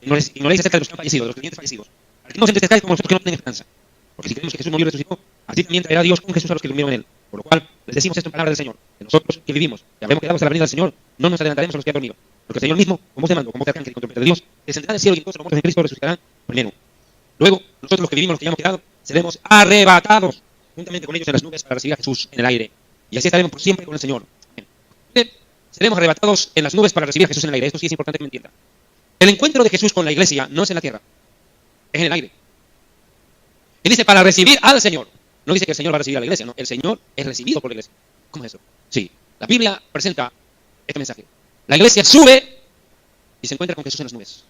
ignoréis acerca de los que han fallecido, de los creyentes fallecidos, para que no os entristezcáis como nosotros que no tienen esperanza. Porque si creemos que Jesús murió y resucitó, así también traerá Dios con Jesús a los que durmieron en él. Por lo cual, les decimos esto en palabra del Señor, que nosotros que vivimos y habremos quedado hasta la venida del Señor, no nos adelantaremos a los que han dormido. Porque el Señor mismo, con voz de mando, con voz de arcángel y con trompeta de Dios, descenderá del cielo y entonces los muertos en Cristo resucitarán primero. Luego, nosotros los que vivimos, los que ya hemos quedado, seremos arrebatados juntamente con ellos en las nubes para recibir a Jesús en el aire. Y así estaremos por siempre con el Señor. Amén. Seremos arrebatados en las nubes para recibir a Jesús en el aire. Esto sí es importante que me entienda. El encuentro de Jesús con la iglesia no es en la tierra, es en el aire. Él dice para recibir al Señor. No dice que el Señor va a recibir a la iglesia, no. El Señor es recibido por la iglesia. ¿Cómo es eso? Sí. La Biblia presenta este mensaje. La iglesia sube y se encuentra con Jesús en las nubes.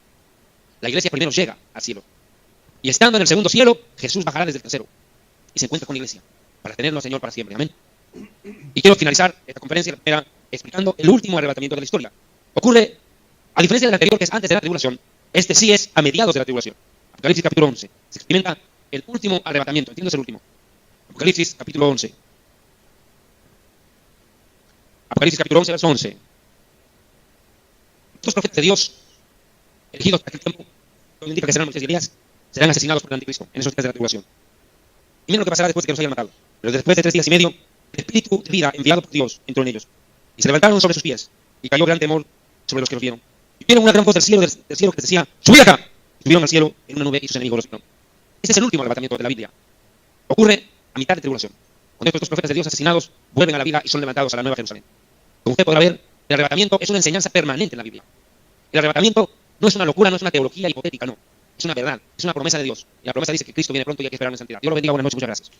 La iglesia primero llega al cielo. Y estando en el segundo cielo, Jesús bajará desde el tercero. Y se encuentra con la iglesia para tenerlo al Señor para siempre. Amén. Y quiero finalizar esta conferencia, la primera, explicando el último arrebatamiento de la historia. Ocurre, a diferencia del anterior, que es antes de la tribulación, este sí es a mediados de la tribulación. Apocalipsis capítulo 11. Se experimenta el último arrebatamiento. ¿Entiendes el último? Apocalipsis capítulo 11. Apocalipsis capítulo 11, verso 11. Los profetas de Dios, elegidos para aquel tiempo, donde indica que serán Moisés y Elías, serán asesinados por el anticristo en esos días de la tribulación. Y miren lo que pasará después de que los hayan matado. Pero después de 3 días y medio, el espíritu de vida enviado por Dios entró en ellos. Y se levantaron sobre sus pies. Y cayó gran temor sobre los que los vieron. Y vieron una gran voz del cielo que les decía, ¡subid acá! Y subieron al cielo en una nube y sus enemigos los vieron. Este es el último arrebatamiento de la Biblia. Ocurre a mitad de tribulación. Cuando estos dos profetas de Dios asesinados vuelven a la vida y son levantados a la Nueva Jerusalén. Como usted podrá ver, el arrebatamiento es una enseñanza permanente en la Biblia. El arrebatamiento no es una locura, no es una teología hipotética, no. Es una verdad, es una promesa de Dios. Y la promesa dice que Cristo viene pronto y hay que esperar en santidad. Dios lo bendiga, buenas noches, muchas gracias.